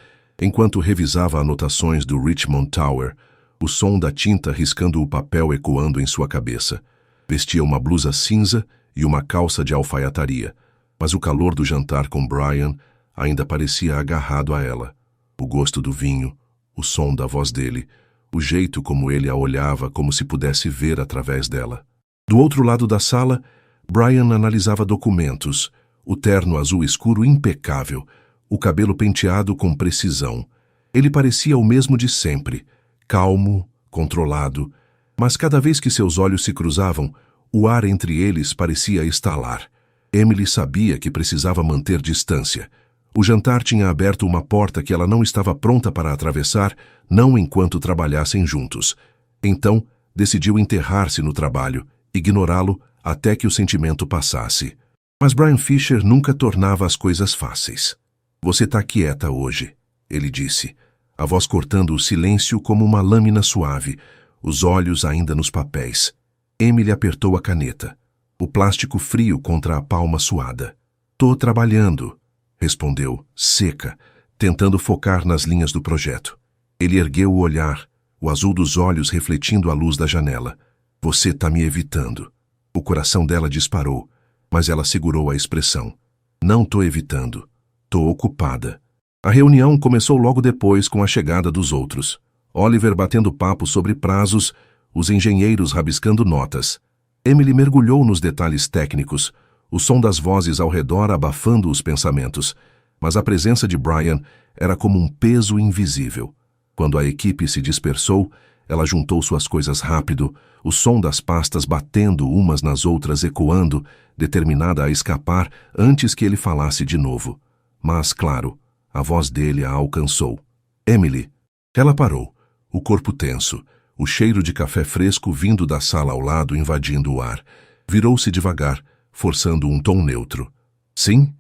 enquanto revisava anotações do Richmond Tower, o som da tinta riscando o papel ecoando em sua cabeça. Vestia uma blusa cinza e uma calça de alfaiataria, mas o calor do jantar com Brian ainda parecia agarrado a ela. O gosto do vinho, o som da voz dele, o jeito como ele a olhava como se pudesse ver através dela. Do outro lado da sala, Brian analisava documentos, o terno azul escuro impecável, o cabelo penteado com precisão. Ele parecia o mesmo de sempre, calmo, controlado, mas cada vez que seus olhos se cruzavam, o ar entre eles parecia estalar. Emily sabia que precisava manter distância. O jantar tinha aberto uma porta que ela não estava pronta para atravessar, não enquanto trabalhassem juntos. Então, decidiu enterrar-se no trabalho, ignorá-lo até que o sentimento passasse. Mas Brian Fisher nunca tornava as coisas fáceis. "Você está quieta hoje", ele disse, a voz cortando o silêncio como uma lâmina suave, os olhos ainda nos papéis. Emily apertou a caneta, o plástico frio contra a palma suada. "Tô trabalhando", respondeu, seca, tentando focar nas linhas do projeto. Ele ergueu o olhar, o azul dos olhos refletindo a luz da janela. "Você tá me evitando." O coração dela disparou, mas ela segurou a expressão. "Não tô evitando. Tô ocupada." A reunião começou logo depois com a chegada dos outros. Oliver batendo papo sobre prazos, os engenheiros rabiscando notas. Emily mergulhou nos detalhes técnicos, o som das vozes ao redor abafando os pensamentos, mas a presença de Brian era como um peso invisível. Quando a equipe se dispersou, ela juntou suas coisas rápido, o som das pastas batendo umas nas outras ecoando, determinada a escapar antes que ele falasse de novo. Mas, claro, a voz dele a alcançou. "Emily." Ela parou, o corpo tenso, o cheiro de café fresco vindo da sala ao lado invadindo o ar. Virou-se devagar, forçando um tom neutro. "Sim?"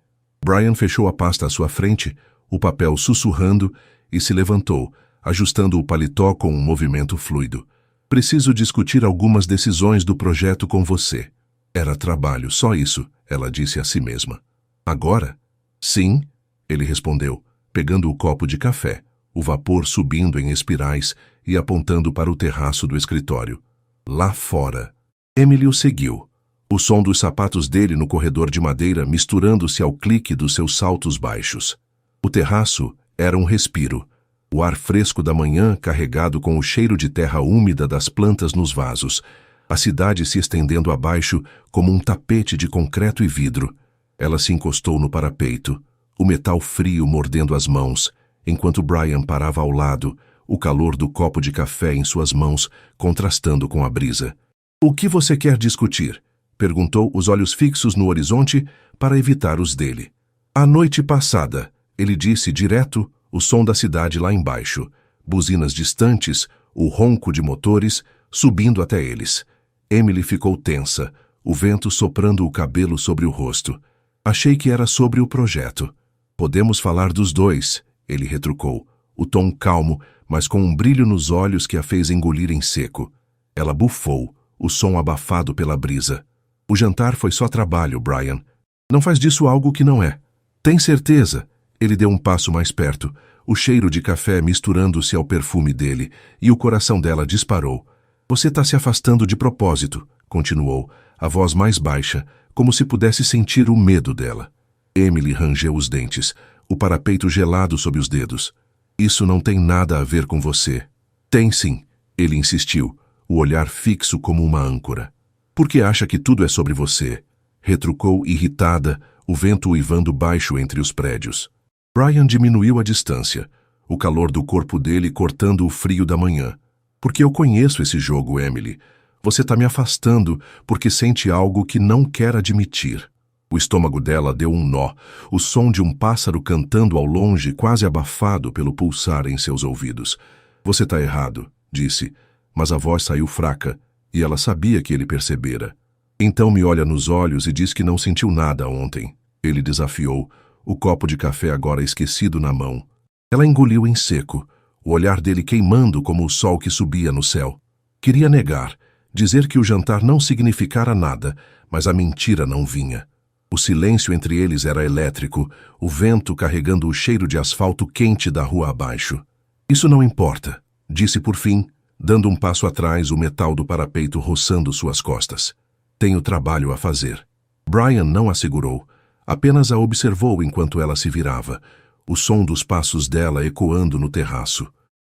Brian fechou a pasta à sua frente, o papel sussurrando, e se levantou, ajustando o paletó com um movimento fluido. "Preciso discutir algumas decisões do projeto com você." Era trabalho, só isso, ela disse a si mesma. "Agora?" "Sim," ele respondeu, pegando o copo de café, o vapor subindo em espirais e apontando para o terraço do escritório. "Lá fora." Emily o seguiu. O som dos sapatos dele no corredor de madeira misturando-se ao clique dos seus saltos baixos. O terraço era um respiro. O ar fresco da manhã carregado com o cheiro de terra úmida das plantas nos vasos. A cidade se estendendo abaixo como um tapete de concreto e vidro. Ela se encostou no parapeito, o metal frio mordendo as mãos, enquanto Brian parava ao lado, o calor do copo de café em suas mãos contrastando com a brisa. "O que você quer discutir?" perguntou, os olhos fixos no horizonte para evitar os dele. "A noite passada", ele disse direto, o som da cidade lá embaixo, buzinas distantes, o ronco de motores, subindo até eles. Emily ficou tensa, o vento soprando o cabelo sobre o rosto. "Achei que era sobre o projeto." "Podemos falar dos dois", ele retrucou, o tom calmo, mas com um brilho nos olhos que a fez engolir em seco. Ela bufou, o som abafado pela brisa. "O jantar foi só trabalho, Brian. Não faz disso algo que não é." "Tem certeza?" Ele deu um passo mais perto, o cheiro de café misturando-se ao perfume dele, e o coração dela disparou. "Você está se afastando de propósito", continuou, a voz mais baixa, como se pudesse sentir o medo dela. Emily rangeu os dentes, o parapeito gelado sob os dedos. "Isso não tem nada a ver com você." "Tem sim", ele insistiu, o olhar fixo como uma âncora. "Por que acha que tudo é sobre você?" retrucou irritada, o vento uivando baixo entre os prédios. Brian diminuiu a distância, o calor do corpo dele cortando o frio da manhã. "Porque eu conheço esse jogo, Emily. Você está me afastando porque sente algo que não quer admitir." O estômago dela deu um nó, o som de um pássaro cantando ao longe, quase abafado pelo pulsar em seus ouvidos. "Você está errado", disse, mas a voz saiu fraca, e ela sabia que ele percebera. "Então me olha nos olhos e diz que não sentiu nada ontem", ele desafiou, o copo de café agora esquecido na mão. Ela engoliu em seco, o olhar dele queimando como o sol que subia no céu. Queria negar, dizer que o jantar não significara nada, mas a mentira não vinha. O silêncio entre eles era elétrico, o vento carregando o cheiro de asfalto quente da rua abaixo. "Isso não importa", disse por fim, dando um passo atrás, o metal do parapeito roçando suas costas. "Tenho trabalho a fazer." Brian não a segurou, apenas a observou enquanto ela se virava, o som dos passos dela ecoando no terraço.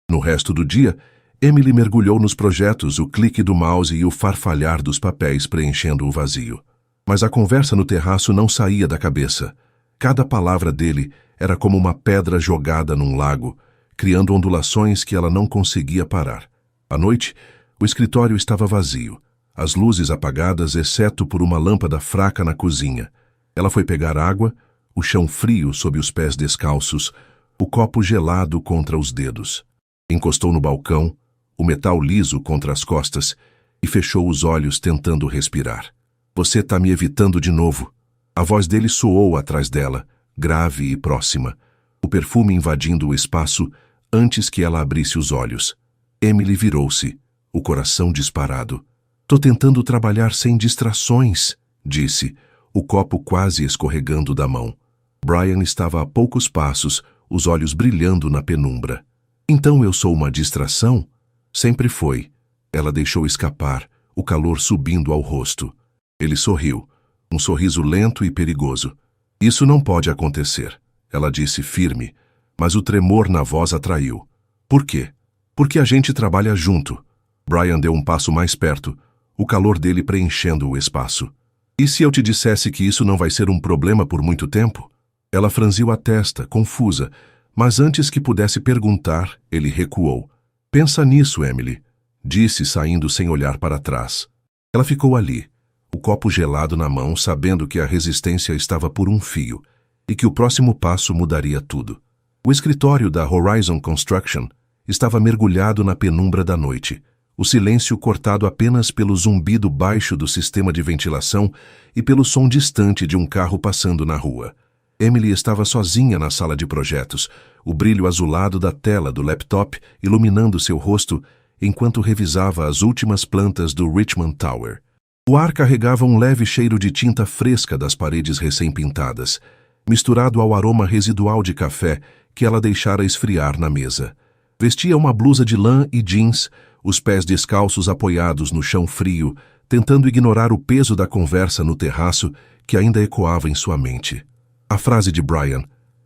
No resto do dia, Emily mergulhou nos projetos, o clique do mouse e o farfalhar dos papéis preenchendo o vazio. Mas a conversa no terraço não saía da cabeça. Cada palavra dele era como uma pedra jogada num lago, criando ondulações que ela não conseguia parar. À noite, o escritório estava vazio, as luzes apagadas exceto por uma lâmpada fraca na cozinha. Ela foi pegar água, o chão frio sob os pés descalços, o copo gelado contra os dedos. Encostou no balcão, o metal liso contra as costas, e fechou os olhos tentando respirar. Você tá me evitando de novo. A voz dele soou atrás dela, grave e próxima, o perfume invadindo o espaço antes que ela abrisse os olhos. Emily virou-se, o coração disparado. Tô tentando trabalhar sem distrações, disse, o copo quase escorregando da mão. Brian estava a poucos passos, os olhos brilhando na penumbra. Então eu sou uma distração? Sempre foi. Ela deixou escapar, o calor subindo ao rosto. Ele sorriu, um sorriso lento e perigoso. Isso não pode acontecer, ela disse firme, mas o tremor na voz atraiu. Por quê? Porque a gente trabalha junto. Brian deu um passo mais perto, o calor dele preenchendo o espaço. E se eu te dissesse que isso não vai ser um problema por muito tempo? Ela franziu a testa, confusa, mas antes que pudesse perguntar, ele recuou. Pensa nisso, Emily, disse saindo sem olhar para trás. Ela ficou ali, o copo gelado na mão, sabendo que a resistência estava por um fio e que o próximo passo mudaria tudo. O escritório da Horizon Construction estava mergulhado na penumbra da noite, o silêncio cortado apenas pelo zumbido baixo do sistema de ventilação e pelo som distante de um carro passando na rua. Emily estava sozinha na sala de projetos, o brilho azulado da tela do laptop iluminando seu rosto enquanto revisava as últimas plantas do Richmond Tower. O ar carregava um leve cheiro de tinta fresca das paredes recém-pintadas, misturado ao aroma residual de café que ela deixara esfriar na mesa. Vestia uma blusa de lã e jeans, os pés descalços apoiados no chão frio, tentando ignorar o peso da conversa no terraço que ainda ecoava em sua mente. A frase de Brian,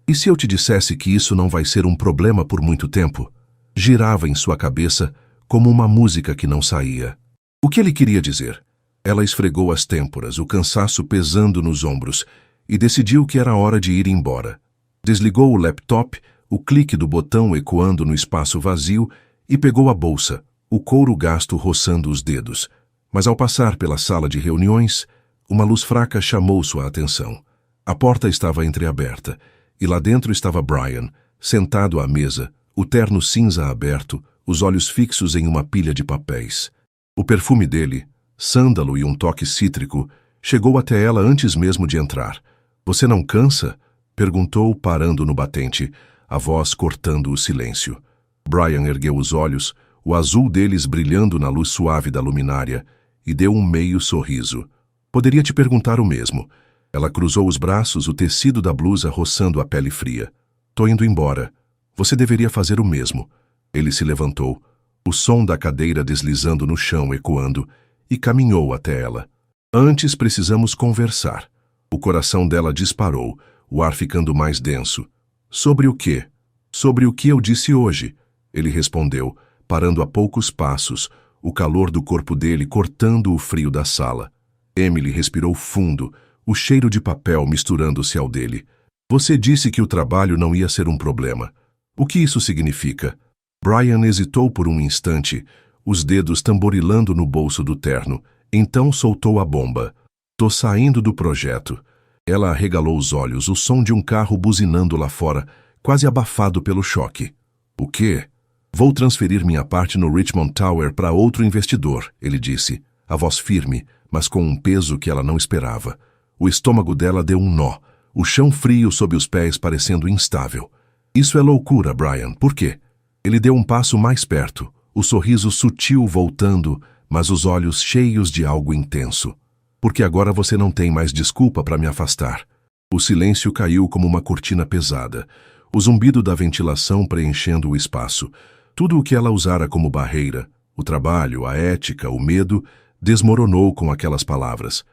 "E se eu te dissesse que isso não vai ser um problema por muito tempo?", girava em sua cabeça como uma música que não saía. O que ele queria dizer? Ela esfregou as têmporas, o cansaço pesando nos ombros, e decidiu que era hora de ir embora. Desligou o laptop, o clique do botão ecoando no espaço vazio, e pegou a bolsa, o couro gasto roçando os dedos. Mas ao passar pela sala de reuniões, uma luz fraca chamou sua atenção. A porta estava entreaberta, e lá dentro estava Brian, sentado à mesa, o terno cinza aberto, os olhos fixos em uma pilha de papéis. O perfume dele, sândalo e um toque cítrico, chegou até ela antes mesmo de entrar. "Você não cansa?", perguntou, parando no batente, a voz cortando o silêncio. Brian ergueu os olhos, o azul deles brilhando na luz suave da luminária, e deu um meio sorriso. "Poderia te perguntar o mesmo." Ela cruzou os braços, o tecido da blusa roçando a pele fria. "Tô indo embora. Você deveria fazer o mesmo." Ele se levantou, o som da cadeira deslizando no chão ecoando, e caminhou até ela. "Antes precisamos conversar." O coração dela disparou, o ar ficando mais denso. "Sobre o quê?" "Sobre o que eu disse hoje," ele respondeu, parando a poucos passos, o calor do corpo dele cortando o frio da sala. Emily respirou fundo, o cheiro de papel misturando-se ao dele. "Você disse que o trabalho não ia ser um problema. O que isso significa?" Brian hesitou por um instante, os dedos tamborilando no bolso do terno, então soltou a bomba. "Tô saindo do projeto." Ela arregalou os olhos, o som de um carro buzinando lá fora, quase abafado pelo choque. "O quê?" "Vou transferir minha parte no Richmond Tower para outro investidor," ele disse, a voz firme, mas com um peso que ela não esperava. O estômago dela deu um nó, o chão frio sob os pés parecendo instável. "Isso é loucura, Brian. Por quê?" Ele deu um passo mais perto, o sorriso sutil voltando, mas os olhos cheios de algo intenso. "Porque agora você não tem mais desculpa para me afastar." O silêncio caiu como uma cortina pesada, o zumbido da ventilação preenchendo o espaço. Tudo o que ela usara como barreira, o trabalho, a ética, o medo, desmoronou com aquelas palavras.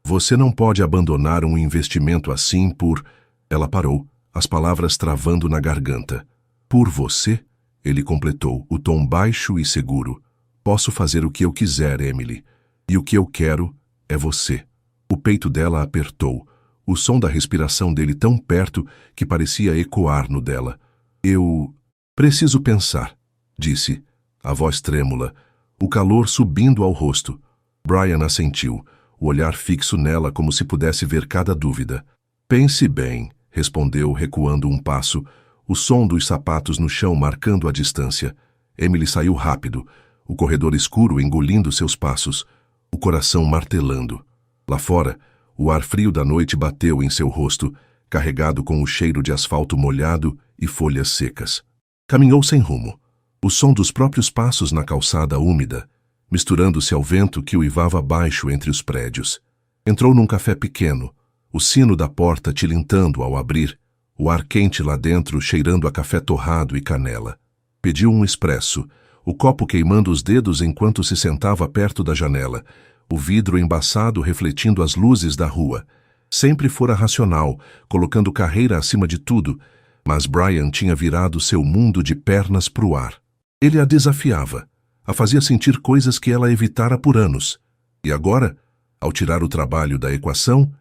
Você não pode abandonar um investimento assim por... Ela parou, as palavras travando na garganta. Por você? Ele completou, o tom baixo e seguro. Posso fazer o que eu quiser, Emily. E o que eu quero é você. O peito dela apertou, o som da respiração dele tão perto que parecia ecoar no dela. Eu... preciso pensar, disse, a voz trêmula, o calor subindo ao rosto. Brian assentiu, o olhar fixo nela como se pudesse ver cada dúvida. Pense bem, respondeu, recuando um passo, o som dos sapatos no chão marcando a distância. Emily saiu rápido, o corredor escuro engolindo seus passos, o coração martelando. Lá fora, o ar frio da noite bateu em seu rosto, carregado com o cheiro de asfalto molhado e folhas secas. Caminhou sem rumo, o som dos próprios passos na calçada úmida, misturando-se ao vento que uivava baixo entre os prédios. Entrou num café pequeno, o sino da porta tilintando ao abrir, o ar quente lá dentro cheirando a café torrado e canela. Pediu um expresso, o copo queimando os dedos enquanto se sentava perto da janela, o vidro embaçado refletindo as luzes da rua. Sempre fora racional, colocando carreira acima de tudo, mas Brian tinha virado seu mundo de pernas pro ar. Ele a desafiava, a fazia sentir coisas que ela evitara por anos. E agora, ao tirar o trabalho da equação,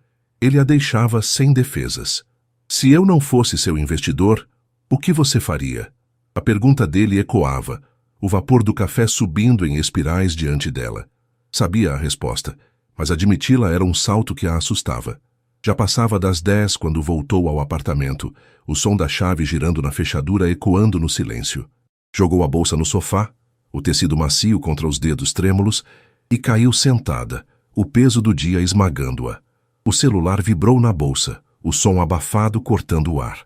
ele a deixava sem defesas. Se eu não fosse seu investidor, o que você faria? A pergunta dele ecoava, o vapor do café subindo em espirais diante dela. Sabia a resposta, mas admiti-la era um salto que a assustava. Já passava das 10 quando voltou ao apartamento, o som da chave girando na fechadura ecoando no silêncio. Jogou a bolsa no sofá, o tecido macio contra os dedos trêmulos, e caiu sentada, o peso do dia esmagando-a. O celular vibrou na bolsa, o som abafado cortando o ar.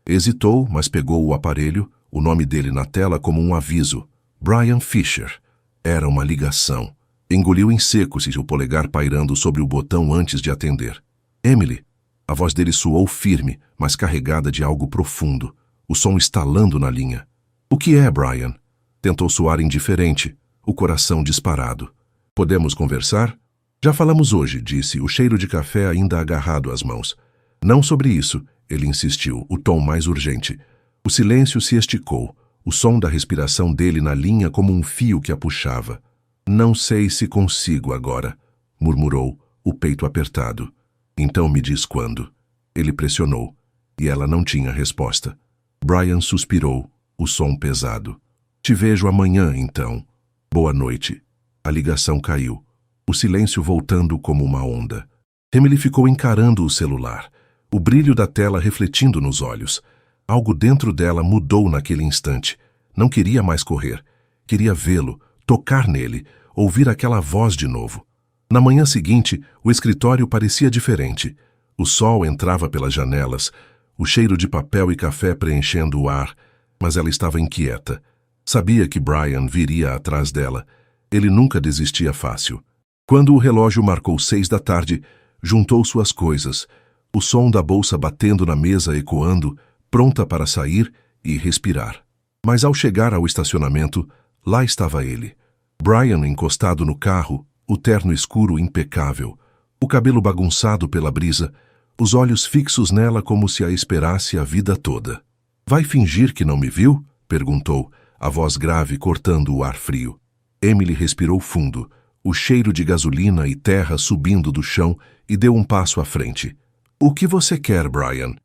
Hesitou, mas pegou o aparelho, o nome dele na tela como um aviso. Brian Fisher. Era uma ligação. Engoliu em seco, o polegar pairando sobre o botão antes de atender. Emily. A voz dele soou firme, mas carregada de algo profundo, o som estalando na linha. O que é, Brian? Tentou soar indiferente, o coração disparado. Podemos conversar? Já falamos hoje, disse, o cheiro de café ainda agarrado às mãos. Não sobre isso, ele insistiu, o tom mais urgente. O silêncio se esticou, o som da respiração dele na linha como um fio que a puxava. Não sei se consigo agora, murmurou, o peito apertado. Então me diz quando. Ele pressionou, e ela não tinha resposta. Brian suspirou, o som pesado. Te vejo amanhã, então. Boa noite. A ligação caiu, o silêncio voltando como uma onda. Emily ficou encarando o celular, o brilho da tela refletindo nos olhos. Algo dentro dela mudou naquele instante. Não queria mais correr. Queria vê-lo, tocar nele, ouvir aquela voz de novo. Na manhã seguinte, o escritório parecia diferente. O sol entrava pelas janelas, o cheiro de papel e café preenchendo o ar, mas ela estava inquieta. Sabia que Brian viria atrás dela. Ele nunca desistia fácil. Quando o relógio marcou 6 da tarde, juntou suas coisas, o som da bolsa batendo na mesa ecoando, pronta para sair e respirar. Mas ao chegar ao estacionamento, lá estava ele. Brian encostado no carro, o terno escuro impecável, o cabelo bagunçado pela brisa, os olhos fixos nela como se a esperasse a vida toda. Vai fingir que não me viu? Perguntou, a voz grave cortando o ar frio. Emily respirou fundo, o cheiro de gasolina e terra subindo do chão, e deu um passo à frente. O que você quer, Brian?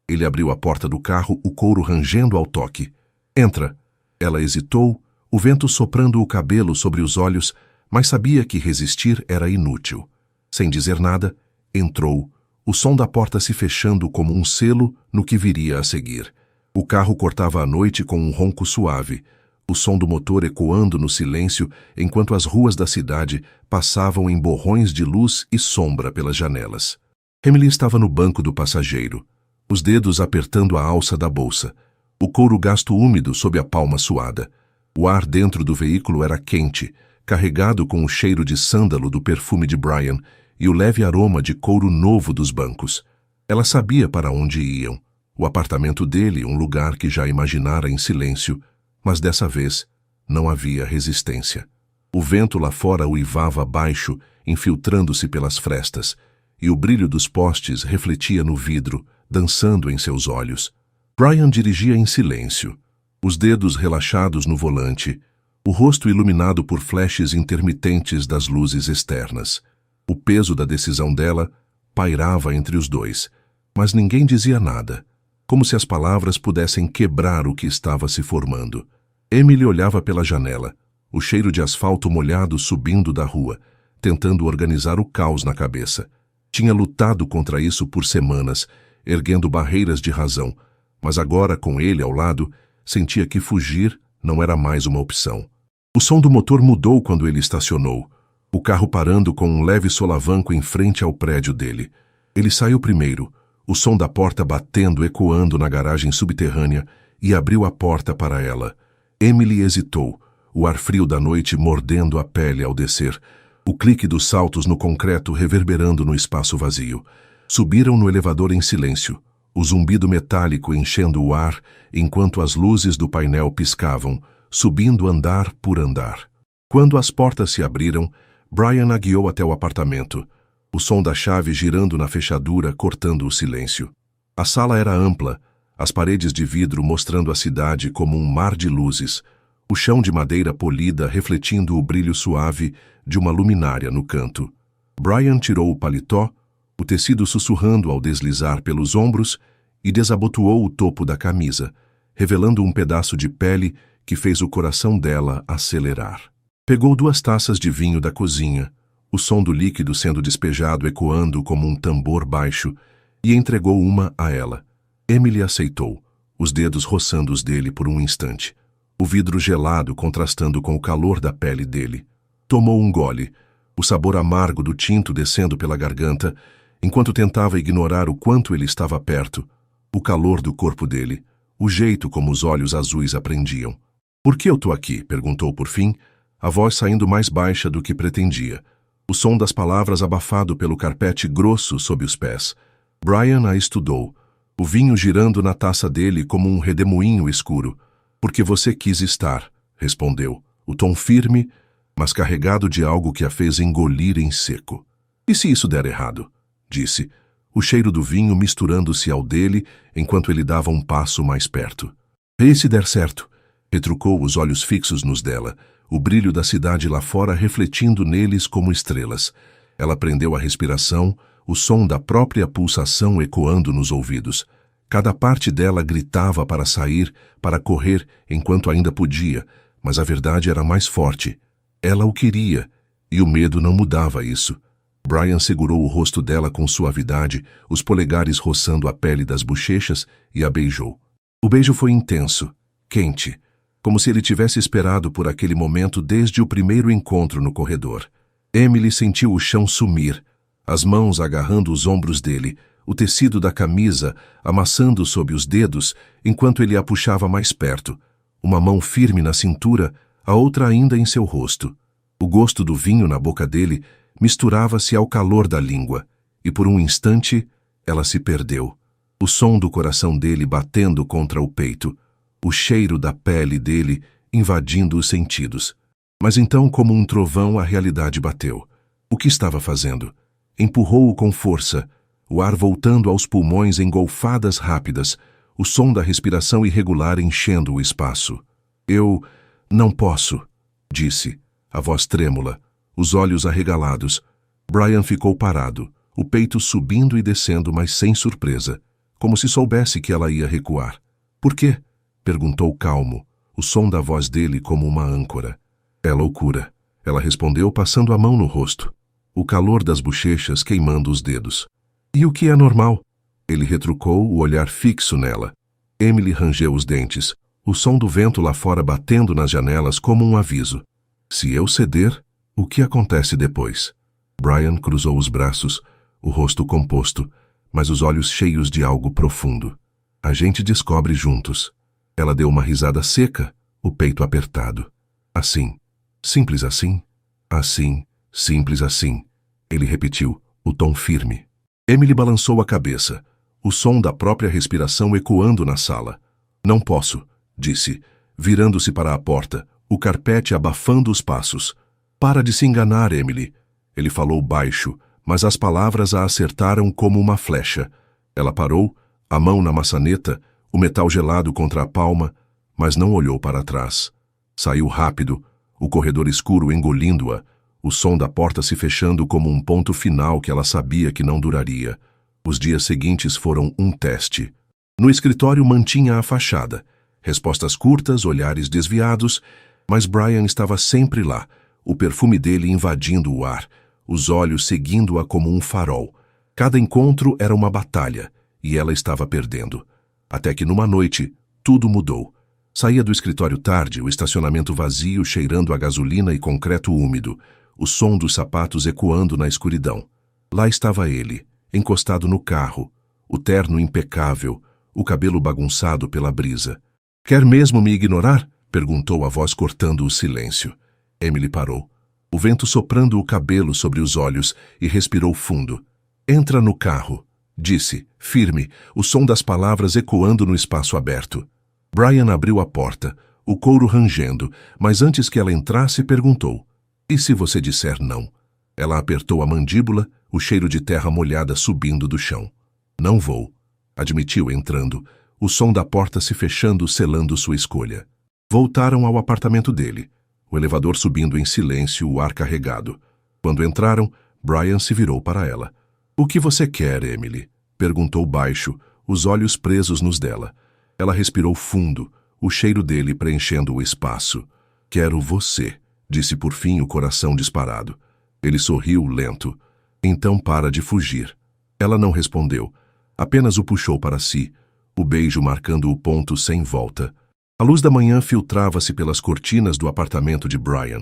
Ele abriu a porta do carro, o couro rangendo ao toque. Entra. Ela hesitou, o vento soprando o cabelo sobre os olhos, mas sabia que resistir era inútil. Sem dizer nada, entrou, o som da porta se fechando como um selo no que viria a seguir. O carro cortava a noite com um ronco suave, o som do motor ecoando no silêncio enquanto as ruas da cidade passavam em borrões de luz e sombra pelas janelas. Emily estava no banco do passageiro, os dedos apertando a alça da bolsa, o couro gasto úmido sob a palma suada. O ar dentro do veículo era quente, carregado com o cheiro de sândalo do perfume de Brian e o leve aroma de couro novo dos bancos. Ela sabia para onde iam. O apartamento dele, um lugar que já imaginara em silêncio, mas dessa vez não havia resistência. O vento lá fora uivava baixo, infiltrando-se pelas frestas, e o brilho dos postes refletia no vidro, dançando em seus olhos. Brian dirigia em silêncio, os dedos relaxados no volante, o rosto iluminado por flashes intermitentes das luzes externas. O peso da decisão dela pairava entre os dois, mas ninguém dizia nada, como se as palavras pudessem quebrar o que estava se formando. Emily olhava pela janela, o cheiro de asfalto molhado subindo da rua, tentando organizar o caos na cabeça. Tinha lutado contra isso por semanas, erguendo barreiras de razão, mas agora, com ele ao lado, sentia que fugir não era mais uma opção. O som do motor mudou quando ele estacionou, o carro parando com um leve solavanco em frente ao prédio dele. Ele saiu primeiro, o som da porta batendo ecoando na garagem subterrânea, e abriu a porta para ela. Emily hesitou, o ar frio da noite mordendo a pele ao descer, o clique dos saltos no concreto reverberando no espaço vazio. Subiram no elevador em silêncio, o zumbido metálico enchendo o ar enquanto as luzes do painel piscavam, subindo andar por andar. Quando as portas se abriram, Brian a guiou até o apartamento, o som da chave girando na fechadura cortando o silêncio. A sala era ampla, as paredes de vidro mostrando a cidade como um mar de luzes, o chão de madeira polida refletindo o brilho suave de uma luminária no canto. Brian tirou o paletó, o tecido sussurrando ao deslizar pelos ombros, e desabotoou o topo da camisa, revelando um pedaço de pele que fez o coração dela acelerar. Pegou 2 taças de vinho da cozinha, o som do líquido sendo despejado ecoando como um tambor baixo, e entregou uma a ela. Emily aceitou, os dedos roçando os dele por um instante, o vidro gelado contrastando com o calor da pele dele. Tomou um gole, o sabor amargo do tinto descendo pela garganta, enquanto tentava ignorar o quanto ele estava perto, o calor do corpo dele, o jeito como os olhos azuis a prendiam. "Por que eu tô aqui?" perguntou por fim, a voz saindo mais baixa do que pretendia, o som das palavras abafado pelo carpete grosso sob os pés. Brian a estudou, o vinho girando na taça dele como um redemoinho escuro. "Porque você quis estar", respondeu, o tom firme, mas carregado de algo que a fez engolir em seco. "E se isso der errado?", disse, o cheiro do vinho misturando-se ao dele enquanto ele dava um passo mais perto. "E se der certo?", retrucou, os olhos fixos nos dela, o brilho da cidade lá fora refletindo neles como estrelas. Ela prendeu a respiração, o som da própria pulsação ecoando nos ouvidos. Cada parte dela gritava para sair, para correr enquanto ainda podia, mas a verdade era mais forte. Ela o queria, e o medo não mudava isso. Brian segurou o rosto dela com suavidade, os polegares roçando a pele das bochechas, e a beijou. O beijo foi intenso, quente, como se ele tivesse esperado por aquele momento desde o primeiro encontro no corredor. Emily sentiu o chão sumir, as mãos agarrando os ombros dele, o tecido da camisa amassando sob os dedos enquanto ele a puxava mais perto, uma mão firme na cintura, a outra ainda em seu rosto. O gosto do vinho na boca dele misturava-se ao calor da língua, e por um instante ela se perdeu. O som do coração dele batendo contra o peito, o cheiro da pele dele invadindo os sentidos. Mas então, como um trovão, a realidade bateu. O que estava fazendo? Empurrou-o com força, o ar voltando aos pulmões em golfadas rápidas, o som da respiração irregular enchendo o espaço. "Eu não posso", disse, a voz trêmula, os olhos arregalados. Brian ficou parado, o peito subindo e descendo, mas sem surpresa, como se soubesse que ela ia recuar. "Por quê?", perguntou calmo, o som da voz dele como uma âncora. "É loucura", ela respondeu passando a mão no rosto, o calor das bochechas queimando os dedos. "E o que é normal?", ele retrucou, o olhar fixo nela. Emily rangeu os dentes, o som do vento lá fora batendo nas janelas como um aviso. "Se eu ceder, o que acontece depois?". Brian cruzou os braços, o rosto composto, mas os olhos cheios de algo profundo. "A gente descobre juntos." Ela deu uma risada seca, o peito apertado. "Assim. Simples assim? Assim. Simples assim." Ele repetiu, o tom firme. Emily balançou a cabeça, o som da própria respiração ecoando na sala. "Não posso", disse, virando-se para a porta, o carpete abafando os passos. "Para de se enganar, Emily." Ele falou baixo, mas as palavras a acertaram como uma flecha. Ela parou, a mão na maçaneta, o metal gelado contra a palma, mas não olhou para trás. Saiu rápido, o corredor escuro engolindo-a, o som da porta se fechando como um ponto final que ela sabia que não duraria. Os dias seguintes foram um teste. No escritório mantinha a fachada. Respostas curtas, olhares desviados, mas Brian estava sempre lá, o perfume dele invadindo o ar, os olhos seguindo-a como um farol. Cada encontro era uma batalha, e ela estava perdendo. Até que numa noite, tudo mudou. Saía do escritório tarde, o estacionamento vazio cheirando a gasolina e concreto úmido, o som dos sapatos ecoando na escuridão. Lá estava ele, encostado no carro, o terno impecável, o cabelo bagunçado pela brisa. "Quer mesmo me ignorar?" perguntou a voz cortando o silêncio. Emily parou, o vento soprando o cabelo sobre os olhos, e respirou fundo. "Entra no carro", disse, firme, o som das palavras ecoando no espaço aberto. Brian abriu a porta, o couro rangendo, mas antes que ela entrasse perguntou: "E se você disser não?" Ela apertou a mandíbula, o cheiro de terra molhada subindo do chão. "Não vou", admitiu entrando, o som da porta se fechando selando sua escolha. Voltaram ao apartamento dele, o elevador subindo em silêncio, o ar carregado. Quando entraram, Brian se virou para ela. "O que você quer, Emily?" perguntou baixo, os olhos presos nos dela. Ela respirou fundo, o cheiro dele preenchendo o espaço. "Quero você", disse por fim, o coração disparado. Ele sorriu lento. "Então para de fugir." Ela não respondeu, apenas o puxou para si, o beijo marcando o ponto sem volta. A luz da manhã filtrava-se pelas cortinas do apartamento de Brian,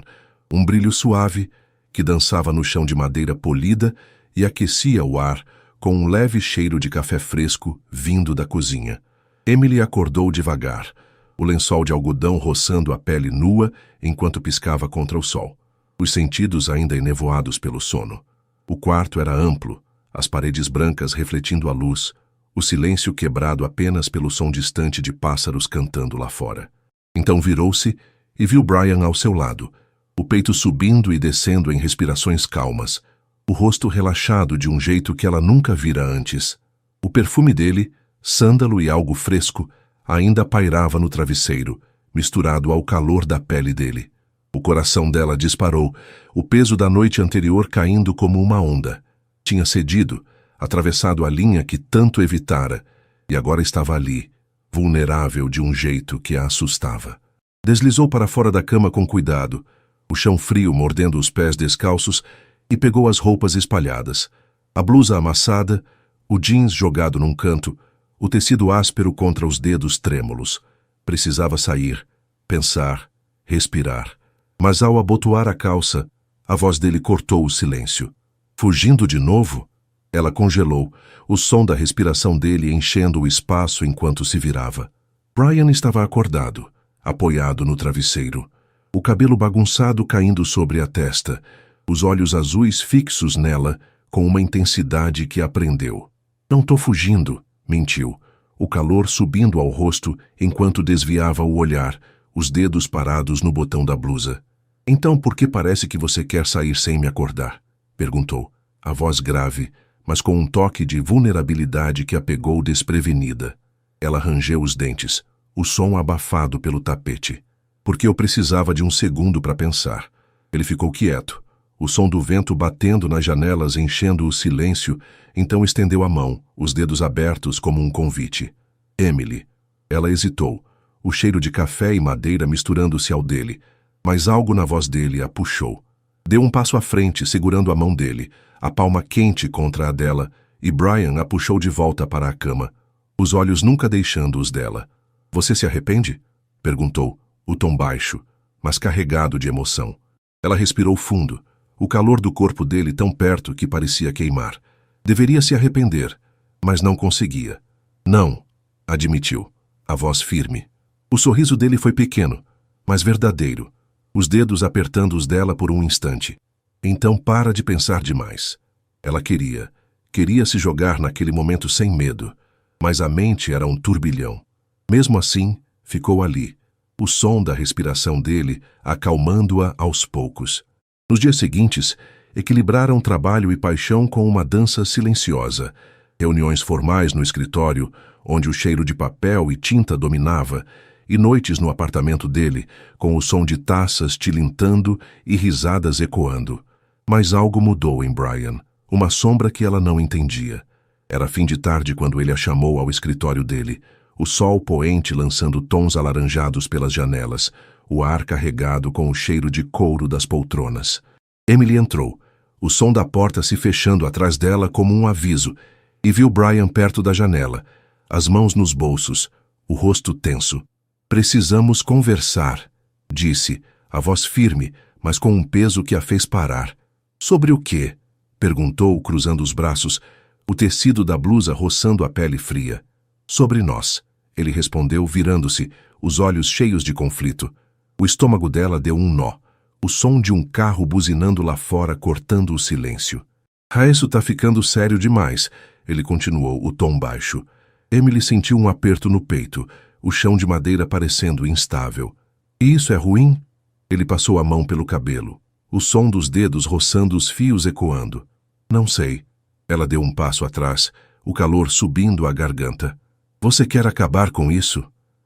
um brilho suave que dançava no chão de madeira polida e aquecia o ar com um leve cheiro de café fresco vindo da cozinha. Emily acordou devagar, o lençol de algodão roçando a pele nua enquanto piscava contra o sol, os sentidos ainda enevoados pelo sono. O quarto era amplo, as paredes brancas refletindo a luz, o silêncio quebrado apenas pelo som distante de pássaros cantando lá fora. Então virou-se e viu Brian ao seu lado, o peito subindo e descendo em respirações calmas, o rosto relaxado de um jeito que ela nunca vira antes. O perfume dele, sândalo e algo fresco, ainda pairava no travesseiro, misturado ao calor da pele dele. O coração dela disparou, o peso da noite anterior caindo como uma onda. Tinha cedido, atravessado a linha que tanto evitara, e agora estava ali, vulnerável de um jeito que a assustava. Deslizou para fora da cama com cuidado, o chão frio mordendo os pés descalços, e pegou as roupas espalhadas, a blusa amassada, o jeans jogado num canto, o tecido áspero contra os dedos trêmulos. Precisava sair, pensar, respirar. Mas ao abotoar a calça, a voz dele cortou o silêncio. "Fugindo de novo?" Ela congelou, o som da respiração dele enchendo o espaço enquanto se virava. Brian estava acordado, apoiado no travesseiro, o cabelo bagunçado caindo sobre a testa, os olhos azuis fixos nela com uma intensidade que a prendeu. "Não tô fugindo", mentiu, o calor subindo ao rosto enquanto desviava o olhar, os dedos parados no botão da blusa. "Então por que parece que você quer sair sem me acordar?" perguntou, a voz grave, mas com um toque de vulnerabilidade que a pegou desprevenida. Ela rangeu os dentes, o som abafado pelo tapete. "Porque eu precisava de um segundo para pensar." Ele ficou quieto, o som do vento batendo nas janelas enchendo o silêncio, então estendeu a mão, os dedos abertos como um convite. "Emily." Ela hesitou, o cheiro de café e madeira misturando-se ao dele, mas algo na voz dele a puxou. Deu um passo à frente, segurando a mão dele, a palma quente contra a dela, e Brian a puxou de volta para a cama, os olhos nunca deixando os dela. "Você se arrepende?" perguntou, o tom baixo, mas carregado de emoção. Ela respirou fundo, o calor do corpo dele tão perto que parecia queimar. Deveria se arrepender, mas não conseguia. "Não", admitiu, a voz firme. O sorriso dele foi pequeno, mas verdadeiro, os dedos apertando os dela por um instante. "Então para de pensar demais." Ela queria se jogar naquele momento sem medo, mas a mente era um turbilhão. Mesmo assim, ficou ali, o som da respiração dele acalmando-a aos poucos. Nos dias seguintes, equilibraram trabalho e paixão com uma dança silenciosa. Reuniões formais no escritório, onde o cheiro de papel e tinta dominava, e noites no apartamento dele, com o som de taças tilintando e risadas ecoando. Mas algo mudou em Brian, uma sombra que ela não entendia. Era fim de tarde quando ele a chamou ao escritório dele, o sol poente lançando tons alaranjados pelas janelas, o ar carregado com o cheiro de couro das poltronas. Emily entrou, o som da porta se fechando atrás dela como um aviso, e viu Brian perto da janela, as mãos nos bolsos, o rosto tenso. "Precisamos conversar", disse, a voz firme, mas com um peso que a fez parar. "Sobre o quê?", perguntou, cruzando os braços, o tecido da blusa roçando a pele fria. "Sobre nós", ele respondeu, virando-se, os olhos cheios de conflito. O estômago dela deu um nó, o som de um carro buzinando lá fora cortando o silêncio. "Isso tá ficando sério demais", ele continuou, o tom baixo. Emily sentiu um aperto no peito, o chão de madeira parecendo instável. "E isso é ruim?", ele passou a mão pelo cabelo, o som dos dedos roçando os fios ecoando. "Não sei." Ela deu um passo atrás, o calor subindo à garganta. "Você quer acabar com isso?"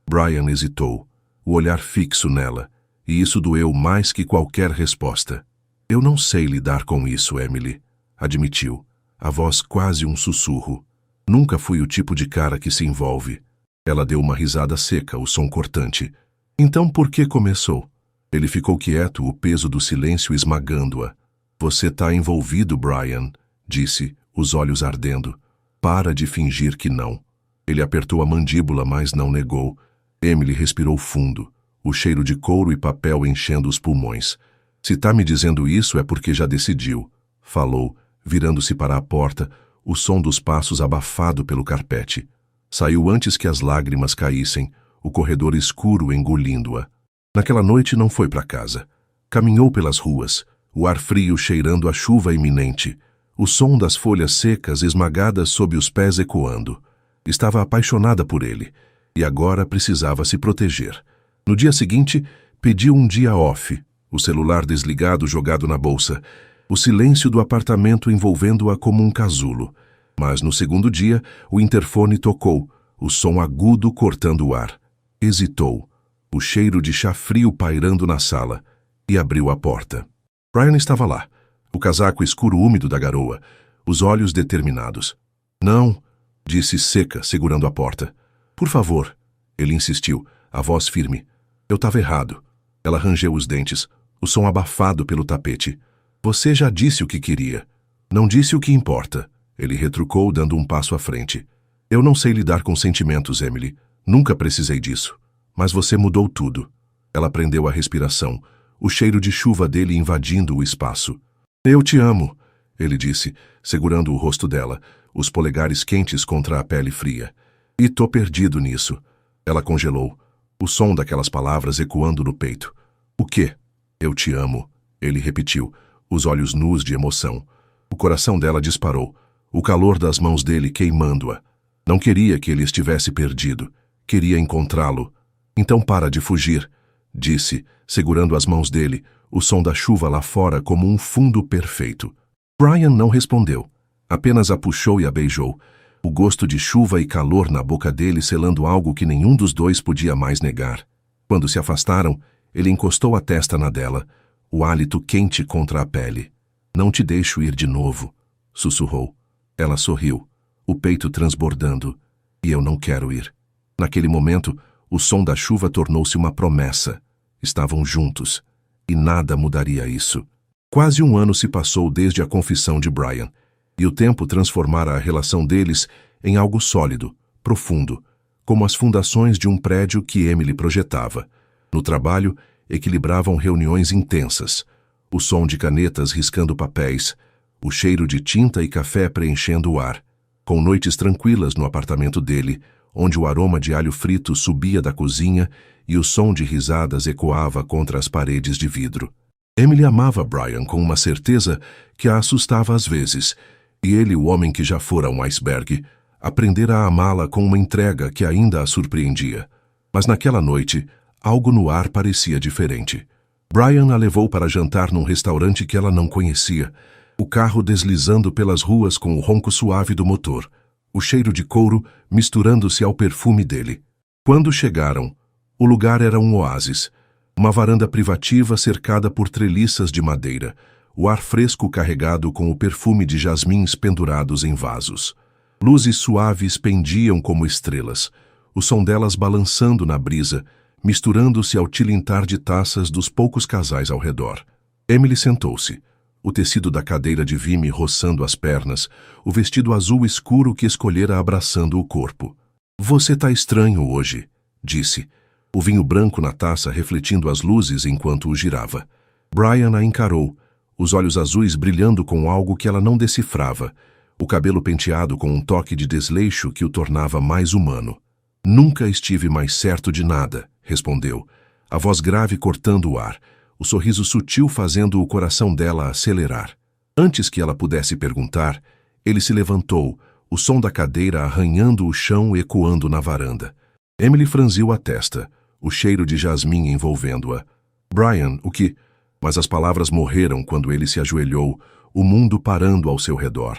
Brian hesitou, o olhar fixo nela, e isso doeu mais que qualquer resposta. "Eu não sei lidar com isso, Emily", admitiu, a voz quase um sussurro. "Nunca fui o tipo de cara que se envolve." Ela deu uma risada seca, o som cortante. "Então por que começou?" Ele ficou quieto, o peso do silêncio esmagando-a. "Você tá envolvido, Brian", disse, os olhos ardendo. "Para de fingir que não." Ele apertou a mandíbula, mas não negou. Emily respirou fundo, o cheiro de couro e papel enchendo os pulmões. "Se tá me dizendo isso é porque já decidiu", falou, virando-se para a porta, o som dos passos abafado pelo carpete. Saiu antes que as lágrimas caíssem, o corredor escuro engolindo-a. Naquela noite não foi para casa. Caminhou pelas ruas, o ar frio cheirando a chuva iminente, o som das folhas secas esmagadas sob os pés ecoando. Estava apaixonada por ele, e agora precisava se proteger. No dia seguinte, pediu um dia off, o celular desligado jogado na bolsa, o silêncio do apartamento envolvendo-a como um casulo. Mas no segundo dia, o interfone tocou, o som agudo cortando o ar. Hesitou, o cheiro de chá frio pairando na sala, e abriu a porta. Brian estava lá, o casaco escuro úmido da garoa, os olhos determinados. "Não", disse seca, segurando a porta. "Por favor", ele insistiu, a voz firme. "Eu estava errado." Ela rangeu os dentes, o som abafado pelo tapete. "Você já disse o que queria. Não disse o que importa", ele retrucou, dando um passo à frente. "Eu não sei lidar com sentimentos, Emily. Nunca precisei disso. Mas você mudou tudo." Ela prendeu a respiração, o cheiro de chuva dele invadindo o espaço. "Eu te amo", ele disse, segurando o rosto dela, os polegares quentes contra a pele fria. "E tô perdido nisso." Ela congelou, o som daquelas palavras ecoando no peito. "O quê?" "Eu te amo", ele repetiu, os olhos nus de emoção. O coração dela disparou, o calor das mãos dele queimando-a. Não queria que ele estivesse perdido, queria encontrá-lo. "Então para de fugir", disse, segurando as mãos dele, o som da chuva lá fora como um fundo perfeito. Brian não respondeu, apenas a puxou e a beijou, o gosto de chuva e calor na boca dele selando algo que nenhum dos dois podia mais negar. Quando se afastaram, ele encostou a testa na dela, o hálito quente contra a pele. "Não te deixo ir de novo", sussurrou. Ela sorriu, o peito transbordando. "E eu não quero ir." Naquele momento, o som da chuva tornou-se uma promessa. Estavam juntos, e nada mudaria isso. Quase um ano se passou desde a confissão de Brian, e o tempo transformara a relação deles em algo sólido, profundo, como as fundações de um prédio que Emily projetava. No trabalho, equilibravam reuniões intensas, o som de canetas riscando papéis, o cheiro de tinta e café preenchendo o ar, com noites tranquilas no apartamento dele, onde o aroma de alho frito subia da cozinha e o som de risadas ecoava contra as paredes de vidro. Emily amava Brian com uma certeza que a assustava às vezes, e ele, o homem que já fora um iceberg, aprendera a amá-la com uma entrega que ainda a surpreendia. Mas naquela noite, algo no ar parecia diferente. Brian a levou para jantar num restaurante que ela não conhecia, O carro deslizando pelas ruas com o ronco suave do motor, o cheiro de couro misturando-se ao perfume dele. Quando chegaram, o lugar era um oásis, uma varanda privativa cercada por treliças de madeira, o ar fresco carregado com o perfume de jasmins pendurados em vasos. Luzes suaves pendiam como estrelas, o som delas balançando na brisa, misturando-se ao tilintar de taças dos poucos casais ao redor. Emily sentou-se, o tecido da cadeira de vime roçando as pernas, o vestido azul escuro que escolhera abraçando o corpo. "Você tá estranho hoje", disse, o vinho branco na taça refletindo as luzes enquanto o girava. Brian a encarou, os olhos azuis brilhando com algo que ela não decifrava, o cabelo penteado com um toque de desleixo que o tornava mais humano. "Nunca estive mais certo de nada", respondeu, a voz grave cortando o ar, o sorriso sutil fazendo o coração dela acelerar. Antes que ela pudesse perguntar, ele se levantou, o som da cadeira arranhando o chão ecoando na varanda. Emily franziu a testa, o cheiro de jasmim envolvendo-a. "Brian, o que?" Mas as palavras morreram quando ele se ajoelhou, o mundo parando ao seu redor.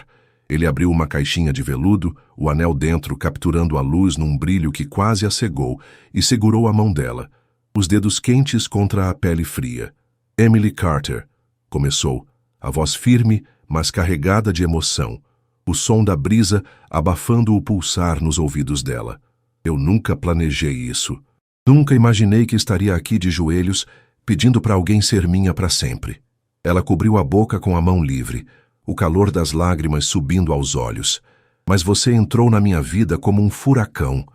Ele abriu uma caixinha de veludo, o anel dentro capturando a luz num brilho que quase a cegou, e segurou a mão dela, os dedos quentes contra a pele fria. "Emily Carter", começou, a voz firme, mas carregada de emoção, o som da brisa abafando o pulsar nos ouvidos dela. "Eu nunca planejei isso. Nunca imaginei que estaria aqui de joelhos, pedindo para alguém ser minha para sempre." Ela cobriu a boca com a mão livre, o calor das lágrimas subindo aos olhos. "Mas você entrou na minha vida como um furacão.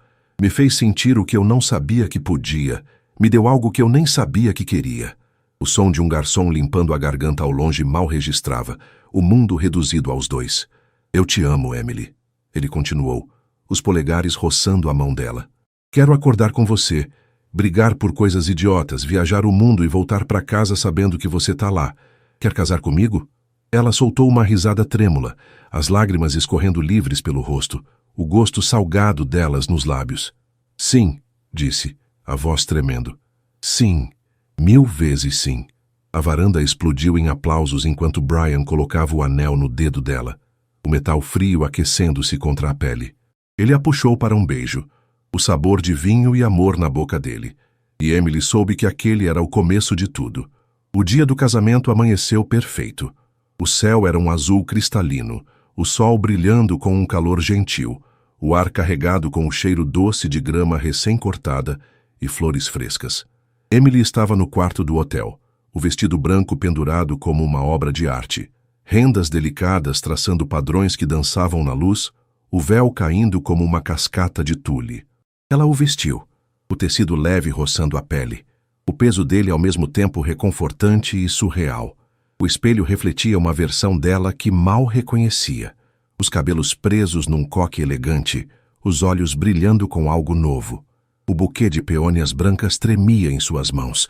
Me fez sentir o que eu não sabia que podia. Me deu algo que eu nem sabia que queria." O som de um garçom limpando a garganta ao longe mal registrava, o mundo reduzido aos dois. "Eu te amo, Emily", ele continuou, os polegares roçando a mão dela. "Quero acordar com você, brigar por coisas idiotas, viajar o mundo e voltar para casa sabendo que você tá lá. Quer casar comigo?" Ela soltou uma risada trêmula, as lágrimas escorrendo livres pelo rosto, o gosto salgado delas nos lábios. "Sim", disse, a voz tremendo. "Sim, 1000 vezes sim." A varanda explodiu em aplausos enquanto Brian colocava o anel no dedo dela, o metal frio aquecendo-se contra a pele. Ele a puxou para um beijo, o sabor de vinho e amor na boca dele, e Emily soube que aquele era o começo de tudo. O dia do casamento amanheceu perfeito. O céu era um azul cristalino, o sol brilhando com um calor gentil, o ar carregado com o cheiro doce de grama recém-cortada e flores frescas. Emily estava no quarto do hotel, o vestido branco pendurado como uma obra de arte, rendas delicadas traçando padrões que dançavam na luz, o véu caindo como uma cascata de tule. Ela o vestiu, o tecido leve roçando a pele, o peso dele ao mesmo tempo reconfortante e surreal. O espelho refletia uma versão dela que mal reconhecia, os cabelos presos num coque elegante, os olhos brilhando com algo novo. O buquê de peônias brancas tremia em suas mãos,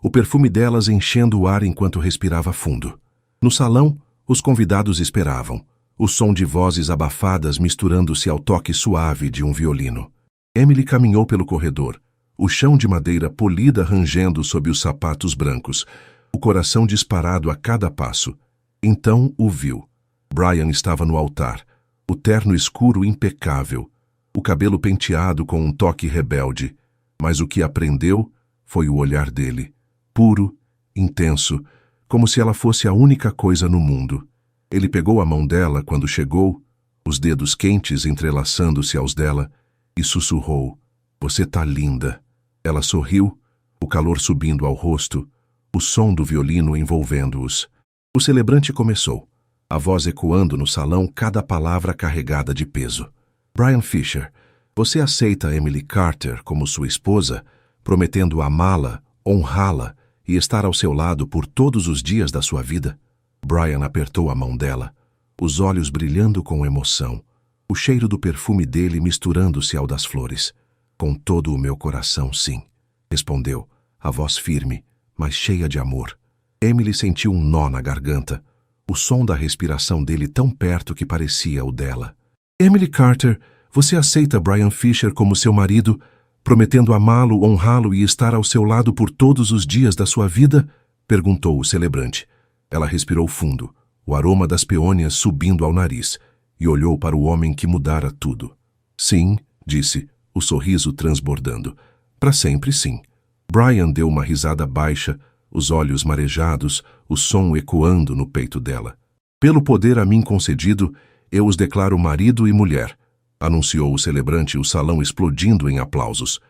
o perfume delas enchendo o ar enquanto respirava fundo. No salão, os convidados esperavam, o som de vozes abafadas misturando-se ao toque suave de um violino. Emily caminhou pelo corredor, o chão de madeira polida rangendo sob os sapatos brancos, o coração disparado a cada passo. Então o viu. Brian estava no altar, o terno escuro impecável, o cabelo penteado com um toque rebelde, mas o que aprendeu foi o olhar dele, puro, intenso, como se ela fosse a única coisa no mundo. Ele pegou a mão dela quando chegou, os dedos quentes entrelaçando-se aos dela, e sussurrou: "Você tá linda." Ela sorriu, o calor subindo ao rosto, o som do violino envolvendo-os. O celebrante começou, a voz ecoando no salão, cada palavra carregada de peso. "Brian Fisher, você aceita Emily Carter como sua esposa, prometendo amá-la, honrá-la e estar ao seu lado por todos os dias da sua vida?" Brian apertou a mão dela, os olhos brilhando com emoção, o cheiro do perfume dele misturando-se ao das flores. "Com todo o meu coração, sim", respondeu, a voz firme, mas cheia de amor. Emily sentiu um nó na garganta, o som da respiração dele tão perto que parecia o dela. "Emily Carter, você aceita Brian Fisher como seu marido, prometendo amá-lo, honrá-lo e estar ao seu lado por todos os dias da sua vida?" perguntou o celebrante. Ela respirou fundo, o aroma das peônias subindo ao nariz, e olhou para o homem que mudara tudo. Sim, disse, o sorriso transbordando. Para sempre, sim. Brian deu uma risada baixa, os olhos marejados, o som ecoando no peito dela. Pelo poder a mim concedido, eu os declaro marido e mulher, anunciou o celebrante, o salão explodindo em aplausos.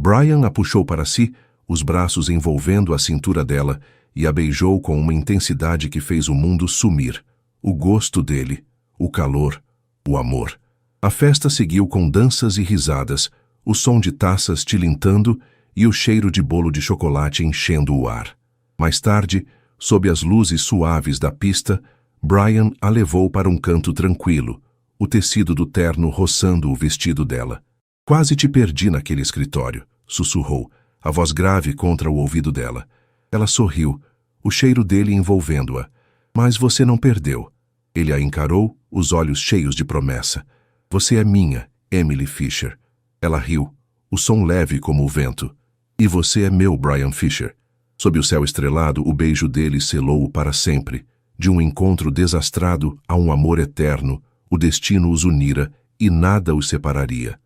Brian a puxou para si, os braços envolvendo a cintura dela, e a beijou com uma intensidade que fez o mundo sumir. O gosto dele, o calor, o amor. A festa seguiu com danças e risadas, o som de taças tilintando e o cheiro de bolo de chocolate enchendo o ar. Mais tarde, sob as luzes suaves da pista, Brian a levou para um canto tranquilo, o tecido do terno roçando o vestido dela. Quase te perdi naquele escritório, sussurrou, a voz grave contra o ouvido dela. Ela sorriu, o cheiro dele envolvendo-a. Mas você não perdeu. Ele a encarou, os olhos cheios de promessa. Você é minha, Emily Fisher. Ela riu, o som leve como o vento. E você é meu, Brian Fisher. Sob o céu estrelado, o beijo dele selou-o para sempre. De um encontro desastrado a um amor eterno, o destino os unira e nada os separaria.